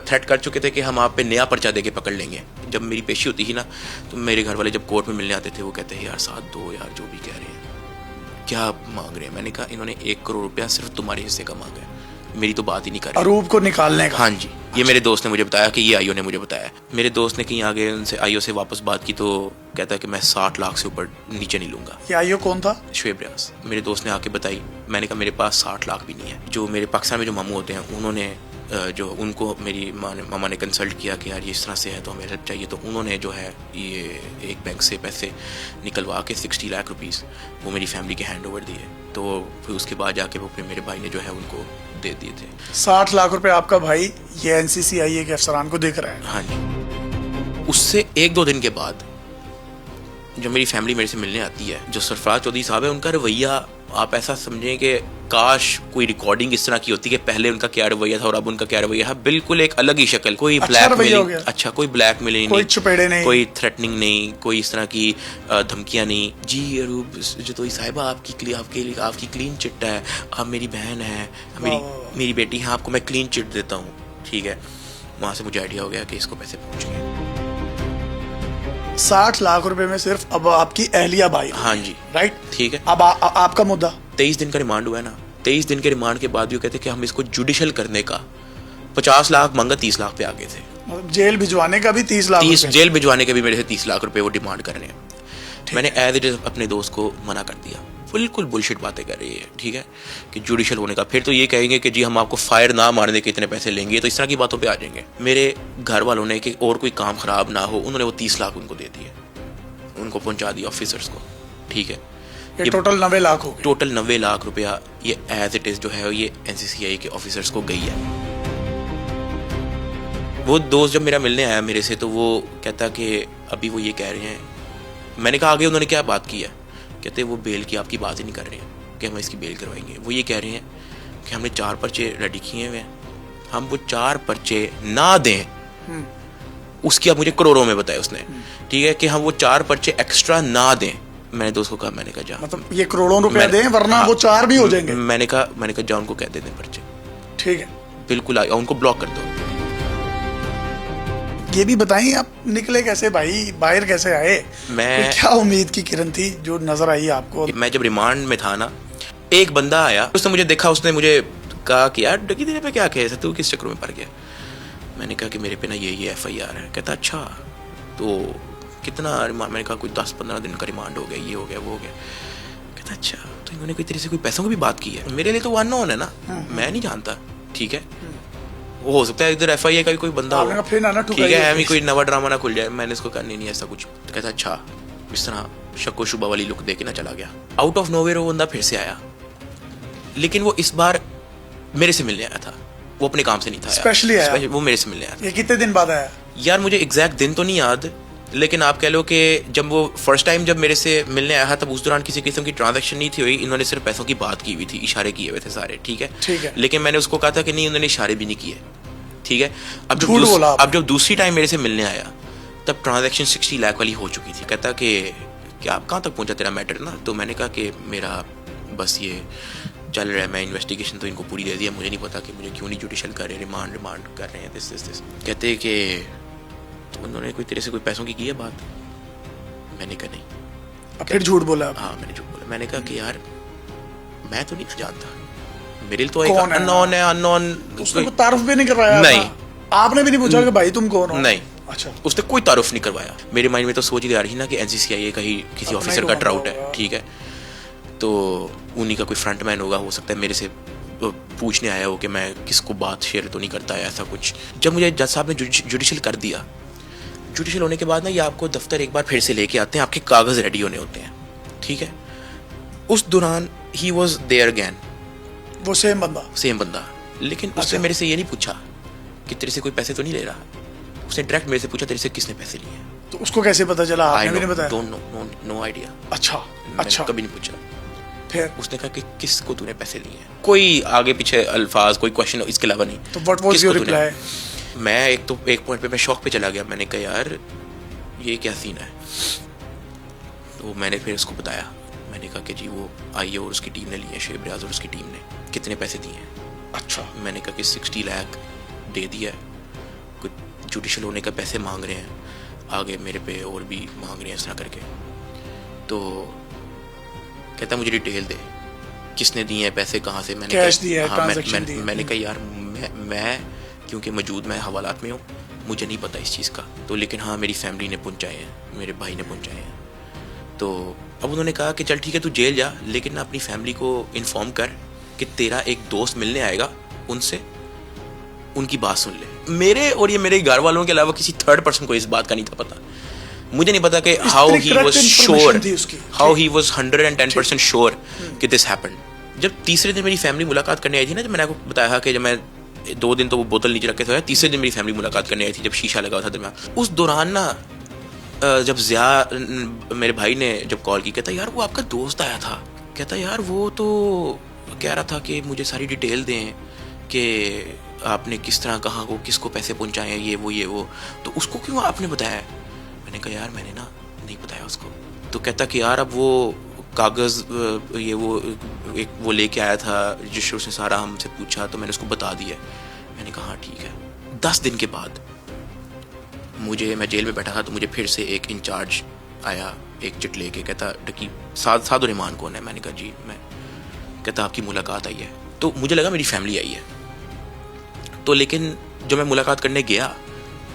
थ्रेट कर चुके थे कि हम आप पे नया पर्चा देके पकड़ लेंगे। जब मेरी पेशी होती थी ना, तो मेरे घर वाले जब कोर्ट में मिलने आते थे वो कहते हैं यार साथ दो यार, जो भी कह रहे हैं, क्या मांग रहे हैं? मैंने कहा इन्होंने 1 करोड़ रुपया सिर्फ तुम्हारे हिस्से का मांगा है, मेरी तो बात ही नहीं कर रही। अरूब को निकालने का? हाँ जी, ये मेरे दोस्त ने मुझे बताया कि ये आईओ ने मुझे बताया। मेरे दोस्त ने कहीं आगे उनसे आईओ से वापस बात की तो कहता है कि मैं 60 लाख से ऊपर नीचे नहीं लूंगा। ये आईओ कौन था? शुएब रियाज। मेरे दोस्त ने आके बताई, मैंने कहा मेरे पास 60 लाख भी नहीं है। जो मेरे पाकिस्तान में जो मामू होते हैं उन्होंने जो उनको मेरी मामा ने कंसल्ट किया कि यार ये इस तरह से है तो हमें हेल्प चाहिए, तो उन्होंने जो है ये एक बैंक से पैसे निकलवा के 60 लाख रुपीस वो मेरी फैमिली के हैंड ओवर दिए। तो फिर उसके बाद जाके वो फिर मेरे भाई ने जो है उनको दे दिए थे। 60 लाख रुपए आपका भाई ये NCCIA के अफसरान को देख रहा है? हाँ जी। उससे 1-2 दिन के बाद जो मेरी फैमिली मेरे से मिलने आती है, जो सरफराज चौधरी साहब है उनका रवैया आप ऐसा समझें कि काश कोई रिकॉर्डिंग इस तरह की होती कि पहले उनका क्या रवैया था और अब उनका क्या रवैया है, बिल्कुल एक अलग ही शक्ल। कोई ब्लैकमेलिंग, अच्छा कोई ब्लैकमेलिंग कोई चुपेड़े नहीं, कोई थ्रेटनिंग नहीं, कोई इस तरह की धमकियां नहीं। जी अरूब जितोई साहिबा आपकी क्लीन चिट है, आप मेरी बहन है, मेरी बेटी है, आपको मैं क्लीन चिट देता हूँ, ठीक है। वहाँ से मुझे आइडिया हो गया कि इसको पैसे पहुँच गए। 60 लाख रुपए में सिर्फ अब आपकी अहलिया भाई? हाँ जी, राइट, ठीक है। अब आपका मुद्दा 23 दिन का रिमांड हुआ है ना, 23 दिन के रिमांड के बाद भी कहते कि हम इसको जुडिशल करने का 50 लाख मांगा, 30 लाख पे आ गए थे। मतलब जेल भिजवाने का भी 30 लाख? जेल भिजवाने के भी मेरे से 30 लाख रुपए वो डिमांड कर रहे हैं। मैंने एज इट इज अपने दोस्त को मना कर दिया, बिल्कुल बुलशिट बातें कर रही है, ठीक है, कि जुडिशल होने का। फिर तो ये कहेंगे कि जी हम आपको फायर ना मारने के इतने पैसे लेंगे, तो इस तरह की बातों पे आ जाएंगे। मेरे घर वालों ने कि और कोई काम खराब ना हो, उन्होंने वो 30 लाख उनको दे दिए, उनको पहुंचा दिया ऑफिसर्स को, ठीक है। ये टोटल 90 लाख हो गए। टोटल 90 लाख रुपया ये एज इट इज जो है ये NCCI के ऑफिसर्स को गई है। वो दोस्त जब मेरा मिलने आया मेरे से, तो वो कहता कि अभी वो ये कह रहे हैं, मैंने कहा आगे उन्होंने क्या बात की है? कहते वो बेल की आपकी बात ही नहीं कर रहे हैं कि हम इसकी बेल करवाएंगे। वो ये कह रहे हैं कि हमने 4 पर्चे रेडी किए हुए हैं, हम वो 4 पर्चे ना दें, उसकी आप मुझे करोड़ों में बताए उसने, ठीक है, कि हम वो 4 पर्चे एक्स्ट्रा ना दें। मैंने दोस्त को कहा, मैंने कहा जा, मतलब ये करोड़ों रुपए दें वरना वो 4 भी हो जाएंगे। मैंने कहा जा उनको कह दे दें पर्चे, ठीक है, बिल्कुल उनको ब्लॉक कर दो। ये भी बताएं आप निकले कैसे भाई, बाहर कैसे आए? मैं क्या उम्मीद की किरण थी जो नजर आई आपको? मैं जब रिमांड में था ना, एक बंदा आया, उसने मुझे देखा, उसने मुझे कहा कि यार डगी तेरे पे क्या केस है, तू किस चक्कर में पड़ गया? मैंने कहा कि मेरे पे ना ये FIR है। कहता अच्छा तो कितना रिमांड? मैंने कहा कोई 10-15 दिन का रिमांड हो गया, ये हो गया, वो हो गया। कहता अच्छा तो इन्होंने कोई तेरे से कोई पैसों की भी बात की है? मेरे लिए तो अननोन है ना, मैं नहीं जानता, ठीक है। वो हो सकता है इधर FIA का भी कोई बंदा हो, ठीक है, हमें कोई नवा ड्रामा ना खुल जाए। मैंने इसको कहा नहीं ऐसा कुछ। तो कहता अच्छा, इस तरह शक्को शुबा वाली लुक दे के ना चला गया। आउट ऑफ नोवेयर वो बंदा फिर से आया, लेकिन वो इस बार मेरे से मिलने आया था, वो अपने काम से नहीं था, स्पेशली आया, वो मेरे से मिलने आया था। ये कितने दिन बाद आया? यार मुझे एग्जैक्ट दिन तो नहीं याद, लेकिन आप कह लो कि जब वो फर्स्ट टाइम जब मेरे से मिलने आया था, तब उस दौरान किसी किस्म की ट्रांजैक्शन नहीं थी हुई, इन्होंने सिर्फ पैसों की बात की हुई थी, इशारे किए हुए थे सारे, ठीक है। लेकिन मैंने उसको कहा था कि नहीं, उन्होंने इशारे भी नहीं किए, ठीक है। अब जब दूसरी टाइम मेरे से मिलने आया, तब ट्रांजैक्शन 60 लाख वाली हो चुकी थी। कहता कि आप कहाँ तक पहुँचा तेरा मैटर ना? तो मैंने कहा कि मेरा बस ये चल रहा है, मैं इन्वेस्टिगेशन तो इनको पूरी दे दिया, मुझे नहीं पता कि मुझे क्यों नहीं जुडिशल कर रहे, रिमांड कर रहे हैं, दिस। कहते कि तो उन्होंने कोई तेरे से कोई पैसों की है बात? मैंने कहा नहीं। फिर झूठ बोला? हाँ मैंने झूठ बोला। मैंने कहा कि यार मैं तो नहीं जानता, मेरे लिए तो एक अननोन है, अननोन। उसने कोई तारुफ भी नहीं करवाया? नहीं। आपने भी नहीं पूछा कि भाई तुम कौन हो? नहीं, अच्छा। उसने कोई तारुफ नहीं करवाया। मेरे माइंड में तो सोच ही आ रही ना कि NCCIA का ही किसी ऑफिसर का ट्राउट है, ठीक है, तो उन्हीं का कोई फ्रंटमैन होगा, हो सकता है मेरे से पूछने आया हो कि मैं किसको बात शेयर तो नहीं करता है, ऐसा कुछ। जब मुझे जज साहब ने जुडिशल कर दिया, जुडिशल होने के बाद ना ये आपको दफ्तर एक बार फिर से लेके आते हैं, आपके कागज़ रेडी होने होते हैं, ठीक है। उस दौरान ही वॉज देयर अगैन, वो सेम बंदा, लेकिन उसने मेरे से ये नहीं पूछा कि तेरे से कोई पैसे तो नहीं ले रहा। उसने डायरेक्ट मेरे से पूछा तेरे से किसने पैसे लिए हैं। तो उसको कैसे पता चला? आपने भी नहीं बताया? Don't know idea. अच्छा, कभी नहीं पूछा। फिर उसने कहा कि किसको तूने पैसे लिए हैं, कोई आगे पीछे अल्फाज, कोई क्वेश्चन इसके अलावा नहीं। तो व्हाट वाज योर रिप्लाई? मैं एक पॉइंट पे मैं शॉक पे चला गया। मैंने कहा यार ये क्या सीन है। तो मैंने फिर उसको बताया, मैंने कहा कि जी वो आई और उसकी टीम ने लिए, शेब रियाज और उसकी टीम ने कितने पैसे दिए हैं। अच्छा। मैंने कहा कि 60 लाख दे दिया है, कुछ जुडिशल होने का पैसे मांग रहे हैं, आगे मेरे पे और भी मांग रहे हैं इस तरह करके। तो कहता मुझे डिटेल दे, किसने दिए हैं पैसे, कहाँ से। मैंने कैश दिया है, ट्रांजैक्शन दिया है। मैंने कहा यार मैं क्योंकि मौजूद मैं हवालात में हूँ, मुझे नहीं पता इस चीज़ का, तो लेकिन हाँ मेरी फैमिली ने पहुँचाए हैं, मेरे भाई ने पहुँचाए हैं। तो अब उन्होंने कहा कि चल ठीक है तू जेल जा, लेकिन ना अपनी फैमिली को इन्फॉर्म कर कि तेरा एक दोस्त मिलने आएगा, उनसे उनकी बात सुन ले। मेरे और ये मेरे घर वालों के अलावा किसी थर्ड पर्सन को इस बात का नहीं था पता। मुझे नहीं पता कि how he was sure, how he was 110% sure कि दिस हैपेंड। जब तीसरे दिन मेरी फैमिली मुलाकात करने आई थी ना, जब मैंने आपको बताया कि जब मैं 2 दिन तो वो बोतल नीचे रख के सोया, तीसरे दिन मेरी फैमिली मुलाकात करने आई थी जब शीशा लगा था दरमियान। उस दौरान ना जब ज़िया मेरे भाई ने जब कॉल की, कहता यार वो आपका दोस्त आया था, कहता यार वो तो कह रहा था कि मुझे सारी डिटेल दें कि आपने किस तरह कहाँ को किसको पैसे पहुँचाए हैं, ये वो, तो उसको क्यों आपने बताया। मैंने कहा यार मैंने ना नहीं बताया उसको। तो कहता कि यार अब वो कागज़ ये वो लेके आया था रजिस्टर, उसने सारा हमसे पूछा तो मैंने उसको बता दिया। मैंने कहा हाँ ठीक है। 10 दिन के बाद मैं जेल में बैठा था, तो मुझे फिर से एक इंचार्ज आया, एक चिट लेके, कहता डकी सादो रहमान कौन है। मैंने कहा जी मैं। कहता आपकी मुलाकात आई है। तो मुझे लगा मेरी फैमिली आई है, तो लेकिन जब मैं मुलाकात करने गया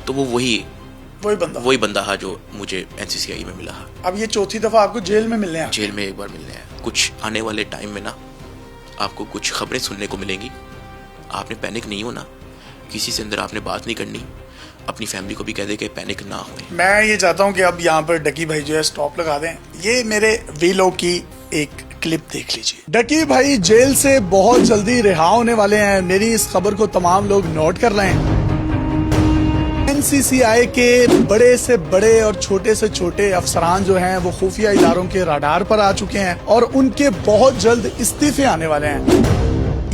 तो वो वही बंदा था जो मुझे NCCI में मिला। अब ये चौथी दफा आपको जेल में मिलने आया? जेल में एक बार मिलने आया। कुछ आने वाले टाइम में ना आपको कुछ खबरें सुनने को मिलेंगी। आपने पैनिक नहीं होना, किसी से अंदर आपने बात नहीं करनी, अपनी फैमिली को भी कह दे कि पैनिक ना हो। मैं ये चाहता हूँ कि अब यहाँ पर डकी भाई जो है स्टॉप लगा दें। ये मेरे वीलॉग की एक क्लिप देख लीजिए। डकी भाई जेल से बहुत जल्दी रिहा होने वाले हैं। मेरी इस खबर को तमाम लोग नोट कर रहे हैं। NCCI के बड़े से बड़े और छोटे से छोटे अफसरान जो हैं वो खुफिया इदारों के रडार पर आ चुके हैं और उनके बहुत जल्द इस्तीफे आने वाले हैं।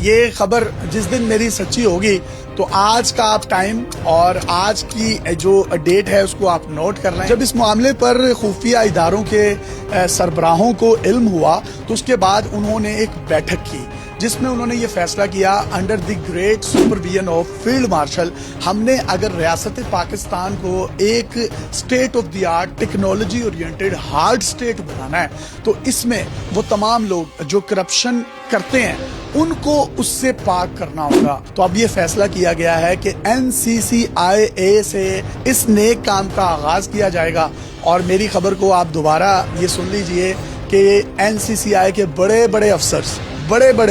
ये खबर जिस दिन मेरी सच्ची होगी तो आज का आप टाइम और आज की जो डेट है उसको आप नोट कर रहे हैं। जब इस मामले पर खुफिया इदारों के सरबराहों को इल्म हुआ तो उसके बाद उन्होंने एक बैठक की जिसमें उन्होंने ये फैसला किया under the great supervision of field marshal, हमने अगर रियासत पाकिस्तान को एक state of the art technology oriented hard state बनाना है तो इसमें वो तमाम लोग जो करप्शन करते हैं उनको उससे पाक करना होगा। तो अब ये फैसला किया गया है कि NCCIA से इस नेक काम का आगाज किया जाएगा। और मेरी खबर को आप दोबारा ये सुन लीजिए कि NCCI के बड़े बड़े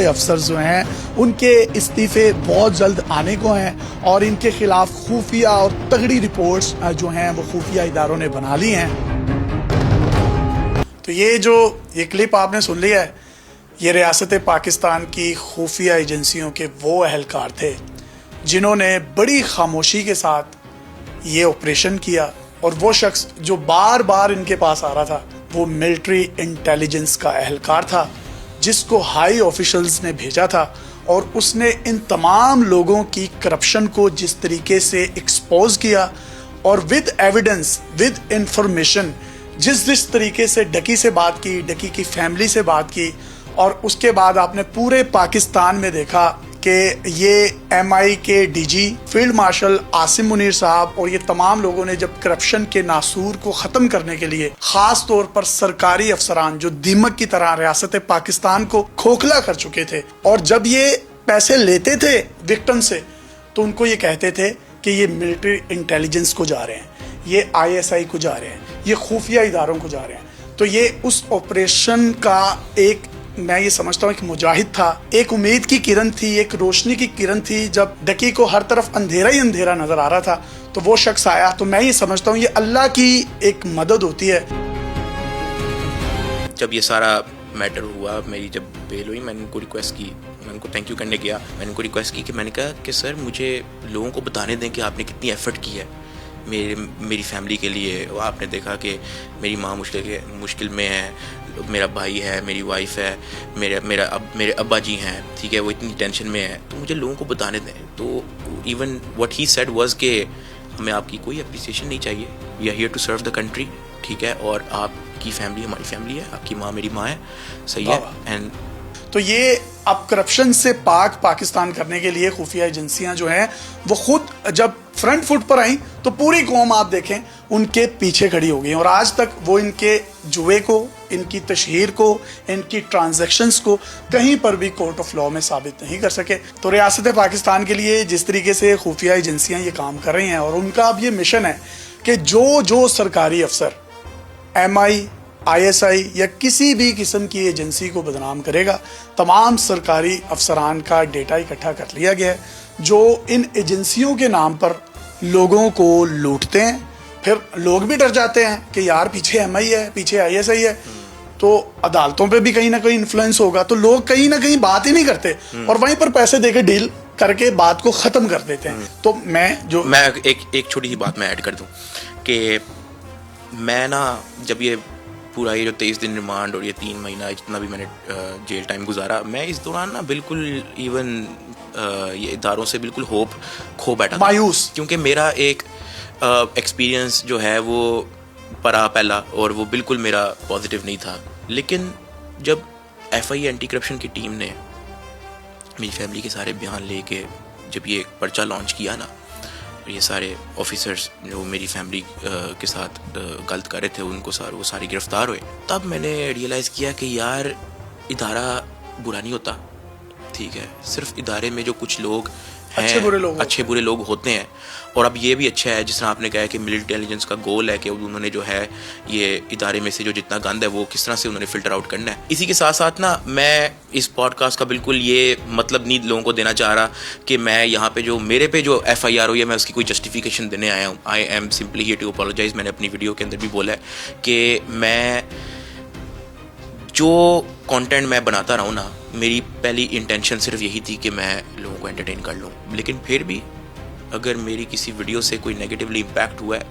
अफसर जो हैं उनके इस्तीफे बहुत जल्द आने को हैं और इनके खिलाफ खुफिया और तगड़ी रिपोर्ट्स जो हैं वो खुफिया इदारों ने बना ली हैं। तो ये क्लिप आपने सुन लिया है, ये रियासत पाकिस्तान की खुफिया एजेंसियों के वो अहलकार थे जिन्होंने बड़ी खामोशी के साथ ये ऑपरेशन किया। और वो शख्स जो बार बार इनके पास आ रहा था वो मिलिट्री इंटेलिजेंस का अहलकार था जिसको हाई ऑफिशियल्स ने भेजा था और उसने इन तमाम लोगों की करप्शन को जिस तरीके से एक्सपोज किया और विद एविडेंस विद इंफॉर्मेशन जिस तरीके से डकी से बात की, डकी की फैमिली से बात की और उसके बाद आपने पूरे पाकिस्तान में देखा कि ये MI के DG field marshal Asim Munir साहब और ये तमाम लोगों ने जब करप्शन के नासूर को ख़त्म करने के लिए ख़ास तौर पर सरकारी अफसरान जो दीमक की तरह रियासत पाकिस्तान को खोखला कर चुके थे और जब ये पैसे लेते थे विक्टिम से तो उनको ये कहते थे कि ये मिलिट्री इंटेलिजेंस को जा रहे हैं। ये ISI को जा रहे हैं, ये खुफिया इदारों को जा रहे हैं। तो ये उस ऑपरेशन का एक, मैं ये समझता हूँ, एक मुजाहिद था, एक उम्मीद की किरण थी, एक रोशनी की किरण थी। जब डकी को हर तरफ अंधेरा ही अंधेरा नजर आ रहा था तो वो शख्स आया। तो मैं ये समझता हूँ ये अल्लाह की एक मदद होती है। जब ये सारा मैटर हुआ, मेरी जब बेल हुई, मैंने उनको रिक्वेस्ट की, मैंने उनको थैंक यू करने गया, मैंने उनको रिक्वेस्ट की कि मैंने कहा कि सर मुझे लोगों को बताने दें कि आपने कितनी एफर्ट की है मेरी फैमिली के लिए। आपने देखा कि मेरी माँ मुश्किल में है, मेरा भाई है, मेरी वाइफ है, मेरे अब्बा जी हैं, ठीक है, वो इतनी टेंशन में है, तो मुझे लोगों को बताने दें। तो even what he said was कि हमें आपकी कोई अप्रिसिएशन नहीं चाहिए, we are here to serve the country, ठीक है, और आपकी फैमिली हमारी फैमिली है, आपकी माँ मेरी माँ है, सही है। एंड तो ये अब करप्शन से पाकिस्तान करने के लिए खुफिया एजेंसियां जो हैं वो खुद जब फ्रंट फुट पर आई तो पूरी कौम आप देखें उनके पीछे खड़ी हो गई, और आज तक वो इनके जुए को, इनकी तशहीर को, इनकी ट्रांजैक्शंस को कहीं पर भी कोर्ट ऑफ लॉ में साबित नहीं कर सके। तो रियासत पाकिस्तान के लिए जिस तरीके से खुफिया एजेंसियां ये काम कर रही हैं, और उनका अब ये मिशन है कि जो सरकारी अफसर MI, ISI या किसी भी किस्म की एजेंसी को बदनाम करेगा, तमाम सरकारी अफसरान का डेटा इकट्ठा कर लिया गया है जो इन एजेंसियों के नाम पर लोगों को लूटते हैं। फिर लोग भी डर जाते हैं कि यार पीछे MI है, पीछे ISI है, तो अदालतों पे भी कहीं ना कहीं इन्फ्लुएंस होगा, तो लोग कहीं ना कहीं बात ही नहीं करते और वहीं पर पैसे देके डील करके बात को ख़त्म कर देते हैं। तो मैं एक छोटी सी बात मैं ऐड कर दूं कि मैं ना, जब ये पूरा ये जो 23 दिन रिमांड और ये 3 महीना जितना भी मैंने जेल टाइम गुजारा, मैं इस दौरान ना बिल्कुल इवन ये इदारों से बिल्कुल होप खो बैठा, मायूस, क्योंकि मेरा एक एक्सपीरियंस जो है वो परा पहला, और वो बिल्कुल मेरा पॉजिटिव नहीं था। लेकिन जब FI एंटी करप्शन की टीम ने मेरी फैमिली के सारे बयान लेके जब ये पर्चा लॉन्च किया ना, ये सारे ऑफिसर्स जो मेरी फैमिली के साथ गलत कर रहे थे वो सारे गिरफ्तार हुए, तब मैंने रियलाइज़ किया कि यार इदारा बुरा नहीं होता, ठीक है, सिर्फ इदारे में जो कुछ लोग हैं, अच्छे बुरे लोग होते हैं। और अब ये भी अच्छा है, जिस तरह आपने कहा कि मिलिट्री इंटेलिजेंस का गोल है कि उन्होंने जो है ये इदारे में से जो जितना गंद है वो किस तरह से उन्होंने फिल्टर आउट करना है। इसी के साथ साथ ना, मैं इस पॉडकास्ट का बिल्कुल ये मतलब नहीं लोगों को देना चाह रहा कि मैं यहाँ पे जो मेरे पे जो FIR हुई है मैं उसकी कोई जस्टिफिकेशन देने आया हूँ। I am simply here to apologise. मैंने अपनी वीडियो के अंदर भी बोला है कि मैं जो कंटेंट मैं बनाता रहा हूँ ना, मेरी पहली इंटेंशन सिर्फ यही थी कि मैं लोगों को एंटरटेन कर लूँ, लेकिन फिर भी अगर मेरी किसी वीडियो से कोई नेगेटिवली इम्पैक्ट हुआ है,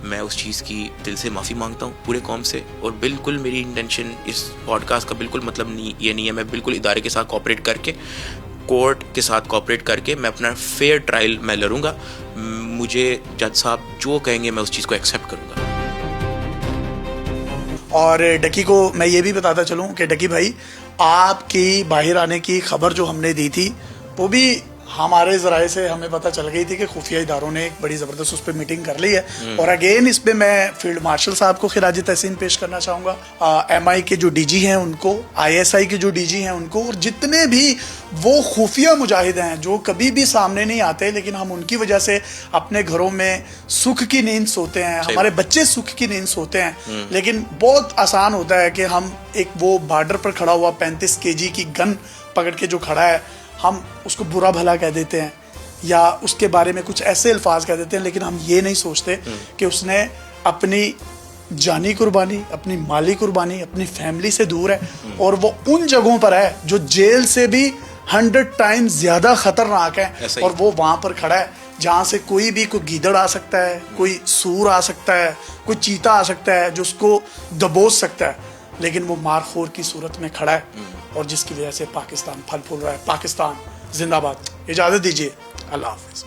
मैं उस चीज़ की दिल से माफ़ी मांगता हूँ पूरे कौम से। और बिल्कुल मेरी इंटेंशन इस पॉडकास्ट का बिल्कुल मतलब ये नहीं है, मैं बिल्कुल इदारे के साथ कोऑपरेट करके, कोर्ट के साथ कोऑपरेट करके मैं अपना फेयर ट्रायल मैं लड़ूंगा। मुझे जज साहब जो कहेंगे मैं उस चीज़ को एक्सेप्ट करूँगा। और डकी को मैं ये भी बताता चलूँ कि डकी भाई, आपकी बाहर आने की खबर जो हमने दी थी वो भी हमारे ज़राए से हमें पता चल गई थी कि खुफिया इदारों ने एक बड़ी ज़बरदस्त उस पर मीटिंग कर ली है। और अगेन इस पे मैं फील्ड मार्शल साहब को खिराज तहसीन पेश करना चाहूँगा, MI के जो DG हैं उनको, ISI के जो DG हैं उनको, और जितने भी वो खुफिया मुजाहिद हैं जो कभी भी सामने नहीं आते, लेकिन हम उनकी वजह से अपने घरों में सुख की नींद सोते हैं, हमारे बच्चे सुख की नींद सोते हैं। लेकिन बहुत आसान होता है कि हम एक वो बॉर्डर पर खड़ा हुआ 35 kg की गन पकड़ के जो खड़ा है, हम उसको बुरा भला कह देते हैं या उसके बारे में कुछ ऐसे अल्फाज कह देते हैं, लेकिन हम ये नहीं सोचते कि उसने अपनी जानी कुर्बानी, अपनी माली कुर्बानी, अपनी फैमिली से दूर है, और वो उन जगहों पर है जो जेल से भी 100 टाइम्स ज़्यादा ख़तरनाक है, और वो वहाँ पर खड़ा है जहाँ से कोई गीदड़ आ सकता है, कोई सूर आ सकता है, कोई चीता आ सकता है जो उसको दबोच सकता है, लेकिन वो मारखोर की सूरत में खड़ा है, और जिसकी वजह से पाकिस्तान फल फूल रहा है। पाकिस्तान जिंदाबाद। इजाज़त दीजिए, अल्लाह हाफ़िज़।